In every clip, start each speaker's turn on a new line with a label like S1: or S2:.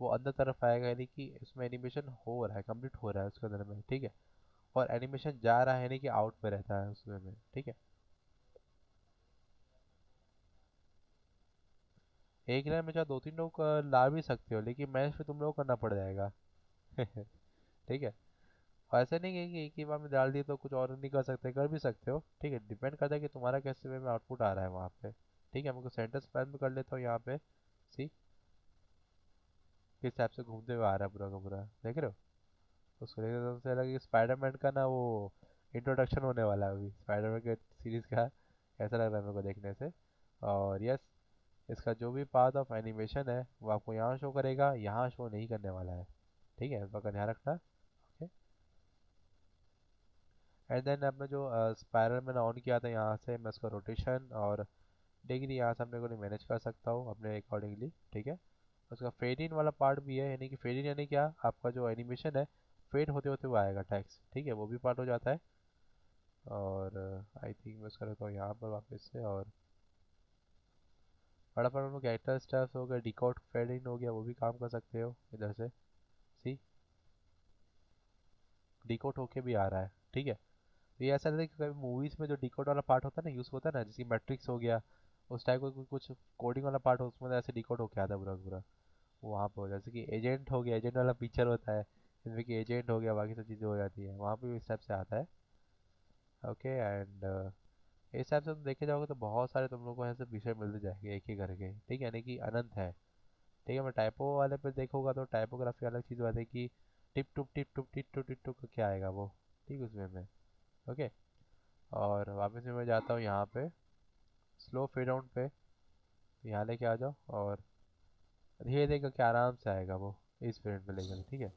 S1: वो अंदर तरफ आएगा, यानी कि उसमें एनिमेशन हो रहा है, कंप्लीट हो रहा है उसके अंदर में, ठीक है। और एनिमेशन जा रहा है, यानी कि आउट पे रहता है उसमें में, ठीक है। एक लाइन में चाहे दो तीन लोग ला भी सकते हो, लेकिन मैनेज पे तुम लोग को करना पड़ जाएगा। ठीक है। और ऐसा नहीं है कि एक ही बार में डाल दिए तो कुछ और नहीं कर सकते, कर भी सकते हो, ठीक है। डिपेंड करता है कि तुम्हारा कैसे वे में आउटपुट आ रहा है वहाँ पे, ठीक है। मैं सेंटेंस प्लान में कर लेता हूँ यहाँ पे। सी, किस टाइप से घूमते हुए आ रहा है पूरा का पूरा, देख रहे हो। उसको देख रहे हो, सबसे अलग स्पाइडरमैन का ना वो इंट्रोडक्शन होने वाला है अभी, स्पाइडरमैन के सीरीज का। ऐसा लग रहा है मेरे को देखने से। और यस, इसका जो भी पाथ ऑफ एनिमेशन है वो आपको यहाँ शो करेगा, यहाँ शो नहीं करने वाला है, ठीक है। इस बात का ध्यान रखना, ओके। एंड देन आपने जो स्पाइरल मैंने ऑन किया था, यहाँ से मैं उसका रोटेशन और डिग्री यहाँ से अपने को मैनेज कर सकता हूँ अपने अकॉर्डिंगली, ठीक है। उसका फेड इन वाला पार्ट भी है, यानी कि फेड इन यानी क्या, आपका जो एनिमेशन है फेड होते होते वो आएगा टेक्स्ट, ठीक है, वो भी पार्ट हो जाता है। और आई थिंक मैं उसका रहता हूँ यहाँ पर वापस से। और बड़ा पर हम कैरेक्टर स्टैट्स हो गया, डिकोड फेड इन हो गया, वो भी काम कर सकते हो इधर से। सी, डिकोड होके भी आ रहा है, ठीक है। तो ये ऐसा रहता है कि कभी मूवीज में जो डिकोड वाला पार्ट होता है ना, यूज होता है ना, जैसे मैट्रिक्स हो गया, उस टाइप का कुछ कोडिंग वाला पार्ट हो, उसमें तो ऐसे डिकोड होके आता है पूरा पूरा। वहाँ पे जैसे कि एजेंट हो गया, एजेंट वाला पिक्चर होता है जिसमें कि एजेंट हो गया, बाकी सब चीज़ें हो जाती है, वहाँ पे भी इस टाइप से आता है, ओके। एंड इस हिसाब से तुम देखे जाओगे तो बहुत सारे तुम लोग को ऐसे विषय मिलते जाएंगे एक ही करके, ठीक है, यानी कि अनंत है, ठीक है। मैं टाइपो वाले पे देखूंगा तो टाइपोग्राफी अलग चीज़ बात है कि टिप टुप टिप टुप टिप टुप टिप टुप क्या आएगा वो, ठीक है, उसमें में, ओके। और वापस में मैं जाता हूँ यहाँ पे स्लो फेड डाउन पे, यहाँ लेके आ जाओ, और धीरे धीरे करके आराम से आएगा वो इस फेड में लेकर, ठीक है।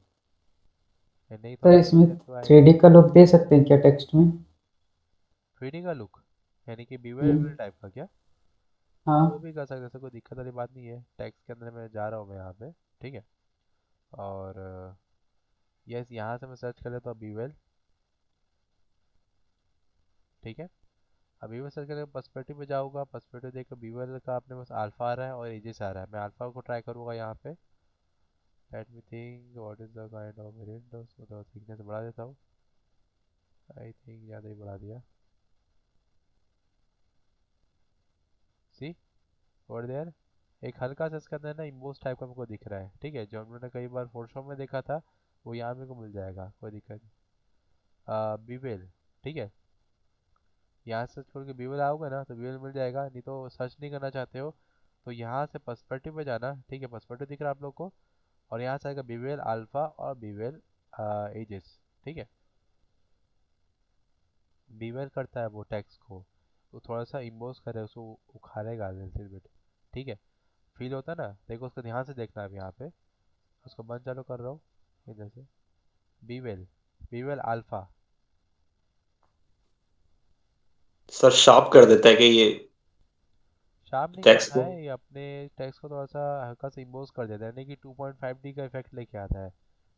S1: ये नहीं
S2: सर
S1: थोड़ा
S2: इसमें
S1: धीरे तो
S2: थ्री
S1: आएगा।
S2: डी का लुक दे सकते हैं क्या टेक्स्ट में?
S1: 3D का लुक, यानी कि बीवेल
S2: हम्म।
S1: टाइप का क्या? हाँ, वो
S2: हाँ।
S1: भी कर सकते हैं, ऐसा कोई दिक्कत वाली बात नहीं है। टेक्स्ट के अंदर मैं जा रहा हूँ मैं यहाँ पे, ठीक है। और यस, यहाँ से मैं सर्च कर लेता हूँ बीवेल, ठीक है। अब बीवेल सर्च करके पर्सपेक्टिव में जाऊँगा, पर्सपेक्टिव देखकर बीवेल का अपने पास अल्फा आ रहा है और एजेस आ रहा है, मैं अल्फा को ट्राई करूँगा यहाँ पे। Let me think what is the kind of variant, उसको थोड़ा थिकनेस बढ़ा देता हूँ। आई थिंक ज़्यादा ही बढ़ा दिया। सी, ओवर देयर, एक हल्का सा इसके अंदर ना इम्बोस टाइप का मेरे को दिख रहा है, ठीक है, जो हम लोगों ने कई बार फोटोशॉप में देखा था, वो यहाँ मेरे को मिल जाएगा, कोई दिक्कत नहीं। बीवेल, ठीक है। यहाँ से छोड़ के बीवेल आओगे ना तो बीवेल मिल जाएगा, नहीं तो सर्च नहीं करना चाहते हो तो यहाँ से पर्सपेक्टिव में जाना, ठीक है। पर्सपेक्टिव दिख रहा है आप लोग को, और यहाँ से आएगा बीवेल अल्फा और बीवेल एजेस, ठीक है। बीवेल करता है वो टेक्स्ट को, तो थोड़ा सा इम्बोस करे, उसको उखाड़ेगा लिटिल बिट, ठीक है। फील होता है ना, देखो उसको ध्यान से देखना है यहाँ पे। उसको बंद चालू कर रहा हूँ इधर से। Bevel, bevel alpha.
S2: Sir sharp कर देता है कि ये
S1: शार्प नहीं
S2: टेक्स्ट
S1: करता
S2: को?
S1: है, ये अपने टेक्स्ट को थोड़ा सा हल्का सा इम्बोस कर देता है, यानी कि 2.5D का इफेक्ट लेके आता है।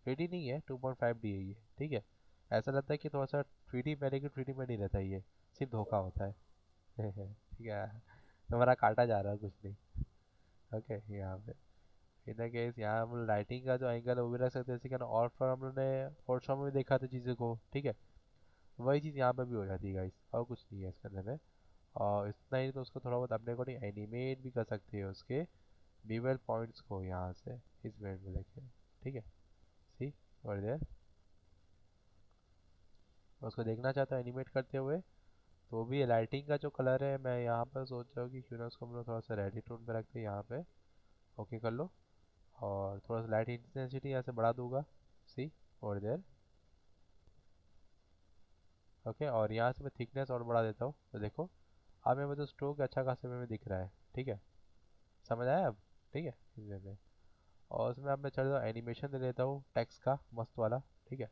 S1: 3D नहीं है, 2.5D है ये, ठीक है। ऐसा लगता है कि थोड़ा सा 3D में, लेकिन 3D में नहीं रहता है ये, सिर्फ धोखा होता है। ठीक है, तुम्हारा काटा जा रहा है कुछ नहीं, ओके। यहाँ पे इन केस यहाँ हम लाइटिंग का जो एंगल है वो भी रख सकते हैं, जैसे कि ना और पर हम लोग ने फोटोशॉप में भी देखा था चीज़ों को, ठीक है। वही चीज़ यहाँ पर भी हो जाती है गाइस, और कुछ नहीं है इसके अंदर में। और इतना ही तो उसको थोड़ा बहुत अपने को नहीं एनिमेट भी कर सकते हो उसके बीवेल पॉइंट्स को यहाँ से इस बेड में लेके, ठीक है। सी, और देयर, उसको देखना चाहता हूँ एनिमेट करते हुए, तो भी लाइटिंग का जो कलर है मैं यहाँ पर सोच रहा हूँ कि क्यों ना उसको हम लोग थोड़ा सा रेडी टोन पे रखते हैं यहाँ पे, ओके कर लो। और थोड़ा सा लाइट इंटेंसिटी यहाँ से बढ़ा दूंगा, सी, और देयर, ओके। और यहाँ से मैं थिकनेस और बढ़ा देता हूँ, तो देखो अब मेरे को स्ट्रोक अच्छा खासा में दिख रहा है, ठीक है। समझ आया अब, ठीक है, इस वे में। और उसमें अब मैं चल रहा एनिमेशन दे देता हूँ टेक्स्ट का मस्त वाला, ठीक है।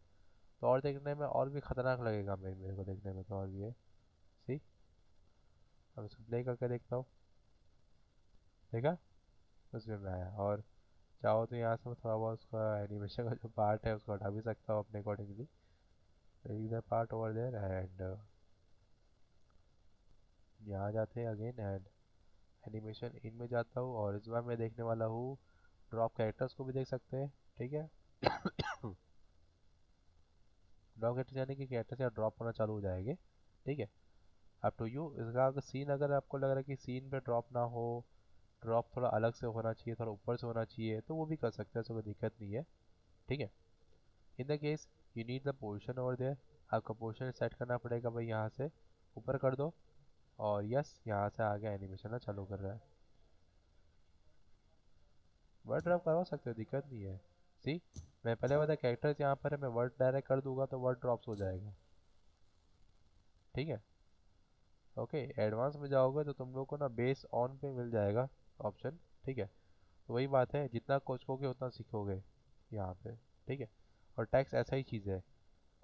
S1: तो और देखने में और भी खतरनाक लगेगा मेरे को देखने में तो, और भी है। सी, अब इसको प्ले करके देखता हूँ, देखा, उसमें मैं आया। और चाहो तो यहाँ से मैं थोड़ा बहुत उसका एनिमेशन का जो पार्ट है उसको हटा भी सकता हूँ अपने accordingly. The part over there, and यहाँ जाते हैं अगेन, एंड एनिमेशन इन में जाता हूँ, और इस बार मैं देखने वाला हूँ ड्रॉप कैरेक्टर्स को भी देख सकते हैं, ठीक है। ड्रॉप कैरेक्टर्स यानी कि कैरेक्टर्स यहाँ ड्रॉप होना चालू हो जाएंगे, ठीक है। अप टू यू, इसका अगर सीन, अगर आपको लग रहा है कि सीन पे ड्रॉप ना हो, ड्रॉप थोड़ा अलग से होना चाहिए, थोड़ा ऊपर से होना चाहिए, तो वो भी कर सकते हैं, ऐसा कोई दिक्कत नहीं है, ठीक है। In the case you need the position over there, आपका पोजीशन सेट करना पड़ेगा भाई, यहाँ से ऊपर कर दो, और यस यहाँ से आगे एनिमेशन ना चालू कर रहा है। वर्ड ड्रॉप करवा सकते हो, दिक्कत नहीं है। सी, मैं पहले बता, कैरेक्टर्स यहाँ पर है, मैं वर्ड डायरेक्ट कर दूंगा तो वर्ड ड्रॉप्स हो जाएगा, ठीक है। ओके, एडवांस में जाओगे तो तुम लोग को ना बेस ऑन पे मिल जाएगा ऑप्शन, ठीक है। तो वही बात है, जितना कोचोगे उतना सीखोगे यहाँ पे, ठीक है। और टैक्स ऐसा ही चीज़ है,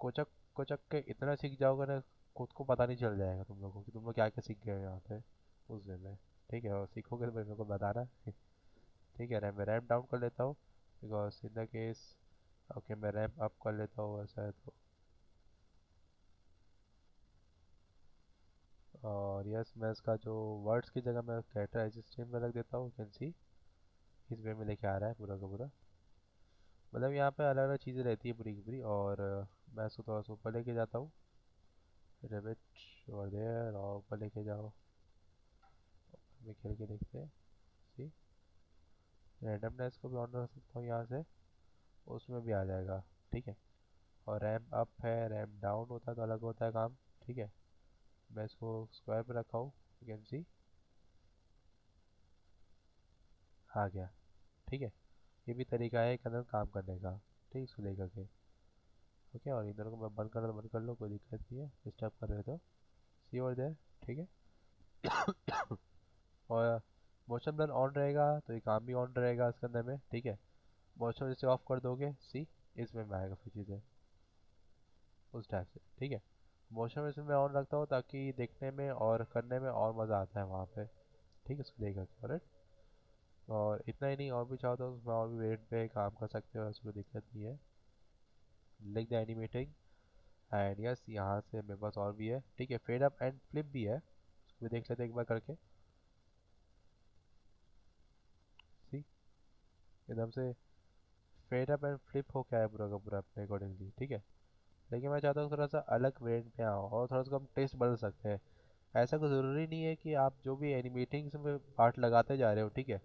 S1: कोचक कोचक के इतना सीख जाओगे ना, खुद को पता नहीं चल जाएगा तुम लोगों को कि तुम लोग क्या क्या सीख गए हो यहाँ पे उस वे में, ठीक है। और सीखोगे तो मेरे को बताना। ठीक है, मैं रैम डाउन कर लेता हूँ, because in the case, okay मैं रैम अप कर लेता हूँ ऐसा है तो। और यस, मैं इसका जो वर्ड्स की जगह मैं कैरेक्टर एसिस्टेंट में रख देता हूँ, कैन सी इस वे में लेके आ रहा है पूरा का पूरा। मतलब यहाँ पे अलग अलग चीज़ें रहती है पूरी की पूरी, और मैं इसको थोड़ा सा ऊपर लेके जाता हूँ, रेबिट और देयर, और ऊपर लेके जाओ, में खेल के देखते हैं। सी, रैंडमनेस को भी ऑन रख सकता हूँ यहाँ से, उसमें भी आ जाएगा, ठीक है। और रैम अप है, रैम डाउन होता है तो अलग होता है काम, ठीक है। मैं इसको स्क्वायर पे रखा हूँ, यू कैन सी आ गया, ठीक है। ये भी तरीका है एक अंदर काम करने का, ठीक, इसको लेकर के। ओके, और इधर को मैं बंद कर लो, कोई दिक्कत नहीं है, डिस्टर्ब कर रहे तो सी और देयर, ठीक है। और मोशन ब्लर ऑन रहेगा तो ये काम भी ऑन रहेगा इसके अंदर में, ठीक है। मोशन जैसे ऑफ कर दोगे, सी इसमें में आएगा फिर चीज़ें उस टाइप से, ठीक है। मोशन वैसे मैं ऑन रखता हूँ ताकि देखने में और करने में और मज़ा आता है वहाँ पे, ठीक है, इसको लेकर के, ऑलराइट। और इतना ही नहीं, और भी चाहो तो उसमें और भी वेरिएंट पे काम कर सकते हो, ऐसी कोई दिक्कत नहीं है। लिख द एनिमेटिंग, एंड यस यहाँ से मेरे पास और भी है, ठीक है। फेड अप एंड फ्लिप भी है, उसको भी देख लेते हैं एक बार करके। सी, एकदम से फेड अप एंड फ्लिप हो क्या है पूरा का पूरा अपने अकॉर्डिंगली, ठीक है। लेकिन मैं चाहता हूँ थोड़ा सा अलग वेरिएंट पे आओ, और थोड़ा सा हम टेस्ट बदल सकते हैं। ऐसा कोई ज़रूरी नहीं है कि आप जो भी एनिमेटिंग में पार्ट लगाते जा रहे हो, ठीक है,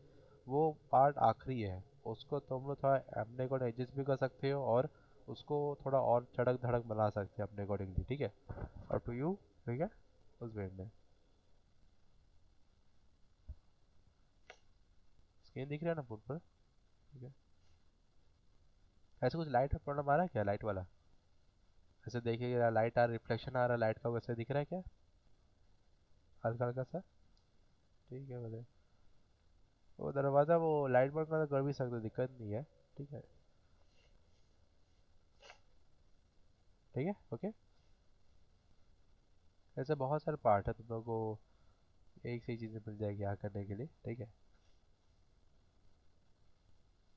S1: वो पार्ट आखिरी है, उसको तुम लोग थोड़ा अपने को एडजस्ट भी कर सकते हो, और उसको थोड़ा और चड़क धड़क बना सकते हैं अपने अकॉर्डिंगली, ठीक है। और टू यू, ठीक है, उस वे में। स्क्रीन दिख रहा है ना फुल पर, ठीक है। ऐसे कुछ लाइट का प्रॉब्लम आ रहा है क्या, लाइट वाला? ऐसे देखिए, लाइट आ रहा, रिफ्लेक्शन आ रहा है लाइट का, वैसे दिख रहा है क्या, हल्का हल्का सा? ठीक है भले, वो दरवाज़ा वो लाइट बंद कर भी सकते हो, दिक्कत नहीं है, ठीक है। ठीक है, ओके। ऐसे बहुत सारे पार्ट है, तुम लोग को एक से ही चीज़ें मिल जाएगी यहाँ करने के लिए, ठीक है।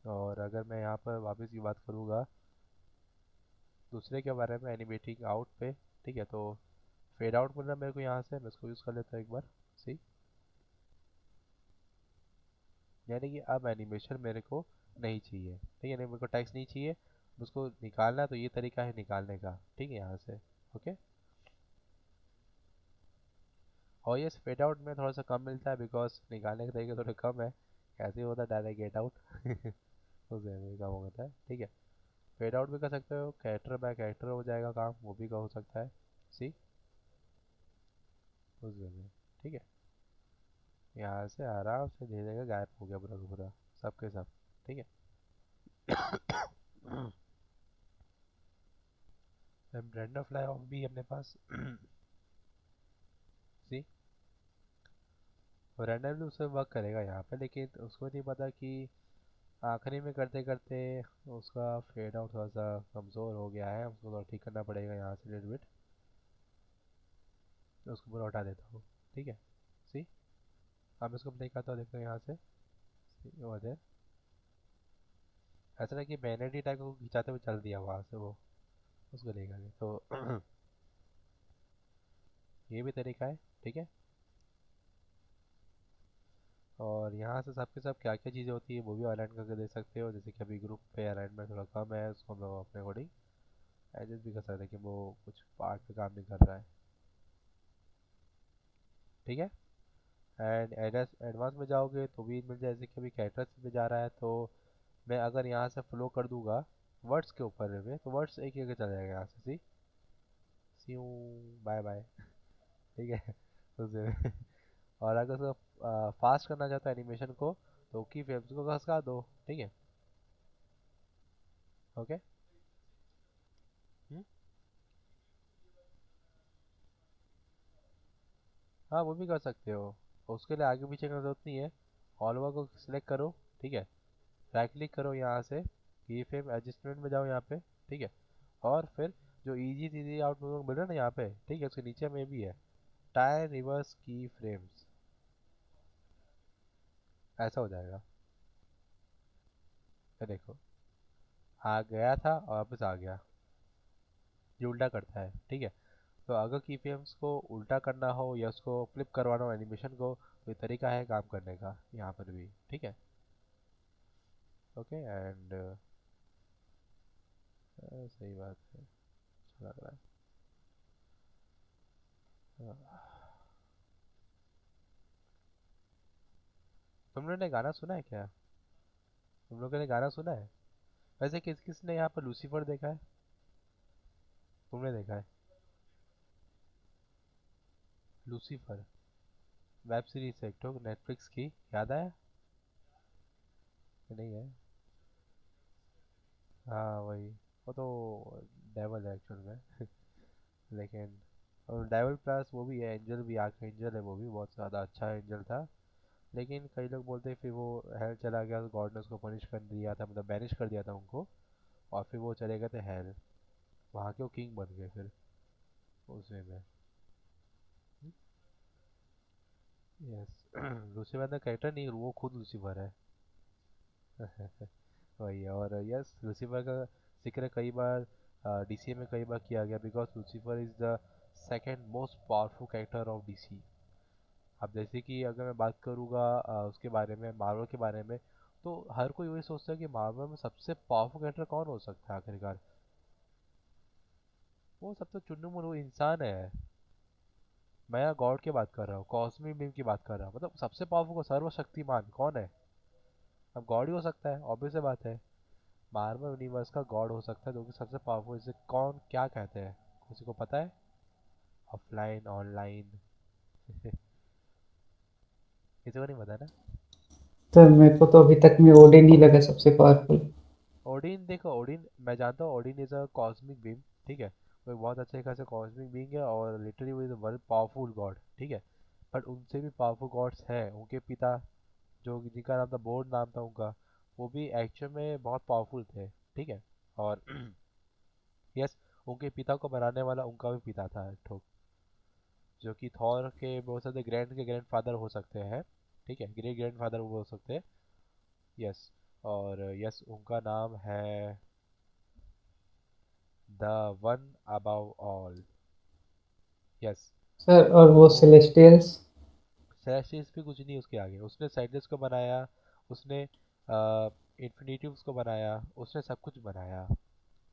S1: और अगर मैं यहाँ पर वापस की बात करूँगा दूसरे के बारे में, एनिमेटिंग आउट पे, ठीक है, तो फेड आउट मिल रहा है मेरे को यहाँ से, मैं इसको यूज़ कर लेता हूँ एक बार। सी, यानी कि अब एनिमेशन मेरे को नहीं चाहिए, ठीक है, नहीं मेरे को टेक्स्ट नहीं चाहिए, उसको निकालना है तो ये तरीका है निकालने का, ठीक है, यहाँ से। ओके, और ये फेड आउट में थोड़ा सा कम मिलता है, बिकॉज निकालने का तरीका थोड़ा कम है, कैसे होता है डायरेक्ट गेट आउट। उस वे में काम होता है, ठीक है। फेड आउट भी कर सकते हो, कैरेक्टर बाय कैरेक्टर हो जाएगा काम, वो भी का हो सकता है। सी, उस वे में, ठीक है। यहाँ से आराम से धीरे धीरे गायब हो गया पूरा का पूरा, सब के सब, ठीक है। रैंडम फ्लाई ऑफ भी है अपने पास। सी, रैंडमली उससे वर्क करेगा यहाँ पे, लेकिन उसको नहीं पता कि आखिरी में करते करते उसका फेड आउट थोड़ा सा कमज़ोर हो गया है, उसको थोड़ा ठीक करना पड़ेगा यहाँ से लिटिल बिट। तो उसको पूरा हटा देता हूँ, ठीक है। सी, अब इसको प्ले करता हूँ, देखते हैं यहाँ से। वो दे, ऐसा ना कि बैनर टाइप को खिंचाते हुए चल दिया वहाँ से वो, उसको लेकर के तो ये भी तरीका है, ठीक है। और यहाँ से सबके सब क्या क्या चीज़ें होती है वो भी अलाइन करके दे सकते हो, जैसे कि अभी ग्रुप पे अलाइनमेंट थोड़ा कम है, उसको हम लोग अपने अकॉर्डिंग एडजस्ट भी कर सकते हैं कि वो कुछ पार्ट पे काम नहीं कर रहा है। ठीक है। एंड एडस एडवांस में जाओगे तो भी मिल जाए, जैसे कि अभी कैरेक्टर्स में जा रहा है तो मैं अगर यहाँ से फ्लो कर दूंगा वर्ड्स के ऊपर में तो वर्ड्स एक जगह चला जाएगा यहाँ से, सी सीऊ बाय बाय। ठीक है। उससे और अगर उसको फास्ट करना चाहता है एनिमेशन को तो की फ्रेम्स को खसका दो। ठीक है। ओके। हम्म। हाँ वो भी कर सकते हो, उसके लिए आगे पीछे का जरूरत नहीं है। ऑल ओवर को सिलेक्ट करो। ठीक है। राइट क्लिक करो यहाँ से, की फ्रेम एडजस्टमेंट में जाओ यहाँ पे। ठीक है। और फिर जो इजी इजी आउट मिल रहा है ना यहाँ पे, ठीक है, उसके नीचे में भी है टायर रिवर्स की फ्रेम्स, ऐसा हो जाएगा। ये देखो, आ गया था और वापस आ गया, ये उल्टा करता है। ठीक है। तो अगर की फ्रेम्स को उल्टा करना हो या उसको फ्लिप करवाना हो एनिमेशन को, तो ये तरीका है काम करने का यहाँ पर भी। ठीक है। ओके। एंड सही बात है, अच्छा लग रहा है। तुम लोगों ने गाना सुना है क्या? तुम लोगों ने गाना सुना है? वैसे किस किस ने यहाँ पर लूसीफर देखा है? तुमने देखा है लूसीफर? वेब सीरीज है एक तो नेटफ्लिक्स की, याद आया कि नहीं है? हाँ वही, वो तो डेवल है एक्चुअल में। लेकिन और डेवल प्लस वो भी है, एंजल भी, आर्क एंजल है, वो भी बहुत ज़्यादा अच्छा एंजल था। लेकिन कई लोग बोलते हैं फिर वो हेल चला गया तो गॉड ने उसको पनिश कर दिया था, मतलब बैनिश कर दिया था उनको, और फिर वो चले गए थे हेल, वहाँ के वो किंग बन गए फिर उस वे में। यस। लूसीफर का कैरेक्टर नहीं, वो खुद लूसीफर है। वही है। और यस, लूसीफर का जिक्र कई बार डीसी में कई बार किया गया, because Lucifer is the second most powerful character of DC. अब जैसे कि अगर मैं बात करूँगा उसके बारे में, मार्वल के बारे में, तो हर कोई वही सोचता है कि मार्वल में सबसे पावरफुल कैरेक्टर कौन हो सकता है आखिरकार। वो सब तो चुन्नू मुन्नू इंसान है। मैं यहाँ गॉड की बात कर रहा हूँ, कॉस्मिक बीम की बात कर रहा हूँ, मतलब सबसे पावरफुल सर्वशक्तिमान कौन है? अब गॉड ही हो सकता है, ऑब्वियस बात है। मार्वल यूनिवर्स का गॉड हो सकता है जो कि सबसे पावरफुल, इसे कौन क्या कहते हैं, किसी को पता है? Offline online? किसी को नहीं पता ना।
S2: सर मेरे को तो अभी तक में ओडिन ही लगा सबसे पावरफुल।
S1: ओडिन, देखो ओडिन मैं जानता हूँ, Odin is a cosmic beam. ठीक है। वो एक बहुत अच्छे खासे कॉस्मिक बीइंग है और लिटरली वो is a very powerful God. ठीक है। बट उनसे भी पावरफुल गॉड्स हैं, उनके पिता जो जिनका नाम था बोर्ड नाम था उनका, वो भी एक्चुअल में बहुत पावरफुल थे। ठीक है। और यस, उनके पिता को बनाने वाला उनका भी पिता था एक ठो, जो कि थॉर के बहुत सारे ग्रैंड के ग्रैंड फादर हो सकते हैं। ठीक है, ग्रेट ग्रैंड फादर वो हो सकते हैं। यस। और यस उनका नाम है the one above all. Yes.
S2: Sir और
S1: तो
S2: वो सेलेस्टियल्स।
S1: सेलेस्टियल्स भी कुछ नहीं उसके आगे, उसने साइडस को बनाया, उसने इन्फिनिटिव्स को बनाया, उसने सब कुछ बनाया,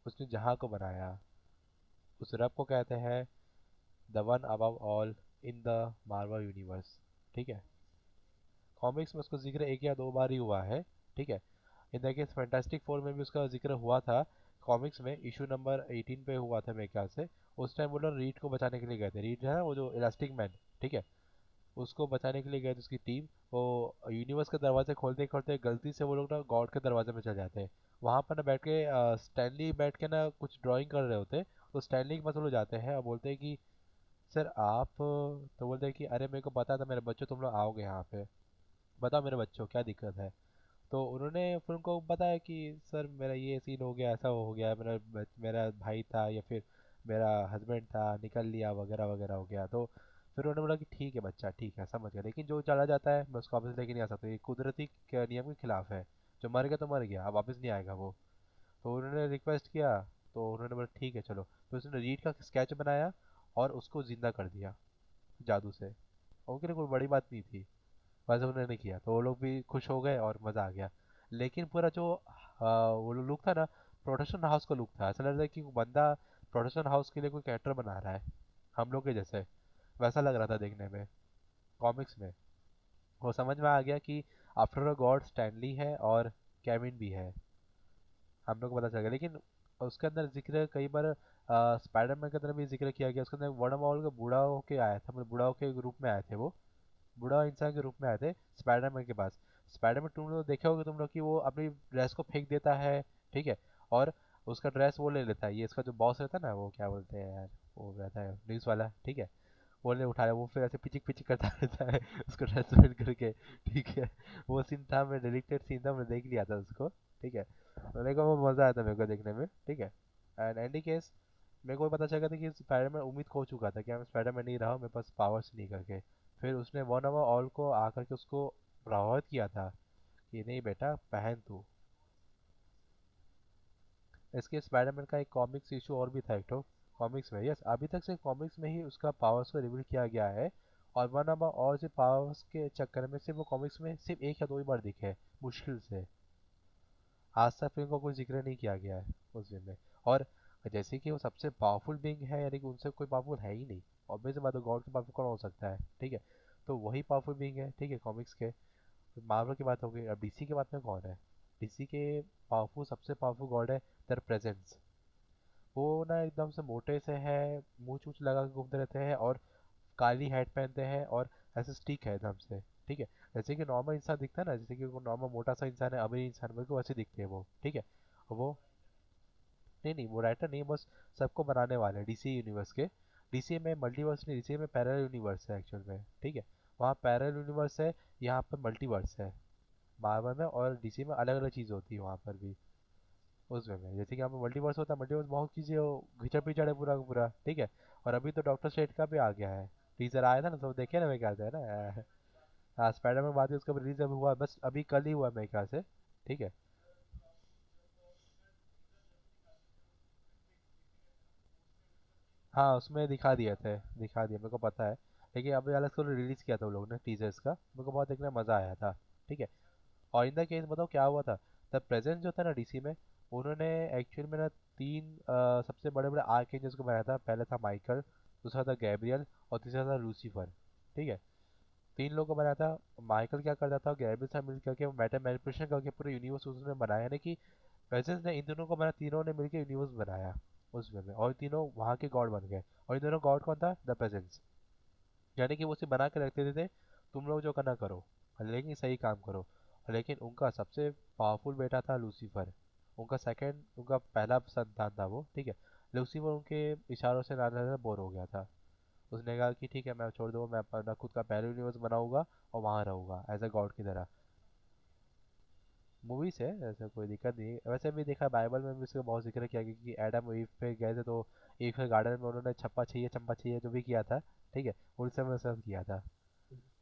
S1: उसने जहाँ को बनाया। उस रब को कहते हैं the one above all in the Marvel universe. ठीक है। कॉमिक्स में उसका जिक्र एक या दो बार ही हुआ है। ठीक है। In the case fantastic four में भी उसका जिक्र हुआ था, कॉमिक्स में इशू नंबर 18 पे हुआ था मेरे ख्याल से। उस टाइम वो लोग रीड को बचाने के लिए गए थे, रीड है ना वो जो इलास्टिक मैन। ठीक है। उसको बचाने के लिए गए थे उसकी टीम, वो यूनिवर्स के दरवाजे खोलते खोलते गलती से वो लोग ना गॉड के दरवाजे में चले जाते हैं। वहाँ पर ना बैठ के स्टैनली बैठ के ना कुछ ड्राइंग कर रहे होते, तो स्टैनली के पास वो लोग जाते हैं और बोलते हैं कि सर आप तो बोलते हैं कि अरे मेरे को पता था मेरे बच्चों तुम लोग आओगे यहाँ पे, बताओ मेरे बच्चों क्या दिक्कत है। तो उन्होंने फिर उनको बताया कि सर मेरा ये सीन हो गया, ऐसा हो गया, मेरा भाई था या फिर मेरा हस्बैंड था निकल लिया वगैरह वगैरह हो गया। तो फिर उन्होंने बोला कि ठीक है बच्चा, ठीक है समझ गया, लेकिन जो चला जाता है मैं उसको वापस लेके नहीं आ सकता, ये कुदरती नियम के खिलाफ है। जो मर गया तो मर गया, अब वापस नहीं आएगा वो। तो उन्होंने रिक्वेस्ट किया, तो उन्होंने बोला ठीक है चलो, तो उसने रीड का स्केच बनाया और उसको जिंदा कर दिया जादू से। उनके लिए कोई बड़ी बात नहीं थी। बस उन्होंने किया तो वो लोग भी खुश हो गए और मज़ा आ गया। लेकिन पूरा जो वो लुक था ना, प्रोडक्शन हाउस का लुक था, ऐसा लग रहा है कि वो बंदा प्रोडक्शन हाउस के लिए कोई कैरेक्टर बना रहा है हम लोग के जैसे। वैसा लग रहा था देखने में कॉमिक्स में। वो समझ में आ गया कि आफ्टर अ गॉड स्टैनली है और केविन भी है, हम लोग को पता चल गया। लेकिन उसके अंदर जिक्र कई बार स्पाइडरमैन के अंदर भी जिक्र किया गया, उसके अंदर वर्डमॉल का बूढ़ा होके आया था, मतलब बूढ़ा होके रूप में आए थे वो, बूढ़ा इंसान के रूप में आए थे स्पाइडरमैन के पास। स्पाइडरमैन तुम लोग देखे होगे तुम लोग कि वो अपनी ड्रेस को फेंक देता है, ठीक है, और उसका ड्रेस वो ले लेता है, ये इसका जो बॉस रहता है ना, वो क्या बोलते हैं यार, वो रहता है न्यूज़ वाला, ठीक है, वो ने उठाया, वो फिर ऐसे पिचिक पिचिक करता रहता है उसको ड्रेस पहन करके, ठीक है। वो सीन था, मैं डिलीटेड सीन था, मैं देख लिया था उसको, ठीक है। मेरे को वो मज़ा आया था मेरे को देखने में, ठीक है। एंड एनी केस मेरे को भी पता चल गया था कि स्पाइडरमैन उम्मीद खो चुका था कि मैं स्पाइडरमैन नहीं रहा हूँ, मेरे पास पावर्स नहीं करके। फिर उसने वन ओवर ऑल को आकर के उसको प्रभावित किया था कि नहीं बेटा पहन तू। इसके स्पाइडरमैन का एक कॉमिक्स इशू और भी था, एक तो कॉमिक्स में, यस, अभी तक से कॉमिक्स में ही उसका पावर्स को रिवील किया गया है। और वन नंबर और से पावर्स के चक्कर में सिर्फ वो कॉमिक्स में सिर्फ एक या दो ही बार दिखे, मुश्किल से। आज तक फिल्म को कोई जिक्र नहीं किया गया है उस फिल्म में। और जैसे कि वो सबसे पावरफुल बीइंग है, यानी कि उनसे कोई पावरफुल है ही नहीं, ऑब्वियस बात है, गॉड के पावरफुल कौन हो सकता है, ठीक है। तो वही पावरफुल बीइंग है, ठीक है, कॉमिक्स के। मार्वल की बात हो गई, अब डीसी की बात में कौन है? डीसी के पावरफुल, सबसे पावरफुल गॉड है दर प्रेजेंस। वो ना एकदम से मोटे से है, मूछ वूछ लगा के घूमते रहते हैं, और काली हैट पहनते हैं, और ऐसे स्टिक है एकदम से, ठीक है। जैसे कि नॉर्मल इंसान दिखता है ना, जैसे कि वो नॉर्मल मोटा सा इंसान है, अमीर इंसान, बिल्कुल वैसे दिखते हैं वो, ठीक है। वो नहीं नहीं, वो राइटर नहीं, बस सबको बनाने वाले डीसी यूनिवर्स के। डीसी में मल्टीवर्स नहीं, डीसी में पैरेलल यूनिवर्स है एक्चुअल में, ठीक है। वहाँ पैरेलल यूनिवर्स है, यहाँ पर मल्टीवर्स है। मार्वल में और डीसी में अलग अलग चीज़ होती है वहाँ पर भी। उसमें में जैसे कि यहाँ पे मल्टीवर्स होता है, मल्टीवर्स बहुत चीज़ें घिचड़ पिचड़ है पूरा का पूरा, ठीक है। और अभी तो डॉक्टर स्ट्रेंज का भी आ गया है, टीजर आया था ना, तो देखे ना मेरे ख्याल से, है ना। हाँ, स्पाइडरमैन बाद में उसका रिलीज अभी हुआ, बस अभी कल ही हुआ मेरे ख्याल से, ठीक है। हाँ, उसमें दिखा दिए थे, दिखा दिया, मेरे को पता है। लेकिन अभी अलग से रिलीज किया था वो लोग ने टीजर्स का, मेरे को बहुत देखने में मज़ा आया था, ठीक है। और इन द केस बताओ क्या हुआ था। द प्रेजेंस जो था ना डीसी में, उन्होंने एक्चुअल में ना तीन सबसे बड़े बड़े आर्कएंजल्स को बनाया था। पहला था माइकल, दूसरा था गैब्रियल, और तीसरा था लूसीफर, ठीक है। तीन लोगों को बनाया था। माइकल क्या करता था, गैब्रियल से मिल करके मैटर मैनिपुलेशन करके पूरे यूनिवर्स उसने बनाया, यानी कि प्रेजेंस ने इन दोनों को बनाया, तीनों ने मिलकर यूनिवर्स बनाया उसमें में, और तीनों वहाँ के गॉड बन गए। और इन दोनों गॉड कौन था? The presence. यानी कि वो उसे बना के रखते थे, तुम लोग जो करना करो, लेकिन सही काम करो। लेकिन उनका सबसे पावरफुल बेटा था लूसीफर, उनका सेकंड, उनका पहला संतान था वो, ठीक है। लूसीफर उनके इशारों से नाना बोर हो गया था। उसने कहा कि ठीक है, मैं छोड़ दूँ, मैं अपना खुद का पहले यूनिवर्स बनाऊंगा और वहाँ रहूंगा एज अ गॉड की तरह। मूवीज है, ऐसा कोई दिक्कत नहीं है। वैसे भी देखा, बाइबल में भी इसका बहुत जिक्र किया गया कि एडम और ईव पे गए थे, तो एक गार्डन में उन्होंने छप्पा चाहिए चंपा चाहिए जो भी किया था, ठीक है, उन सब में सब किया था।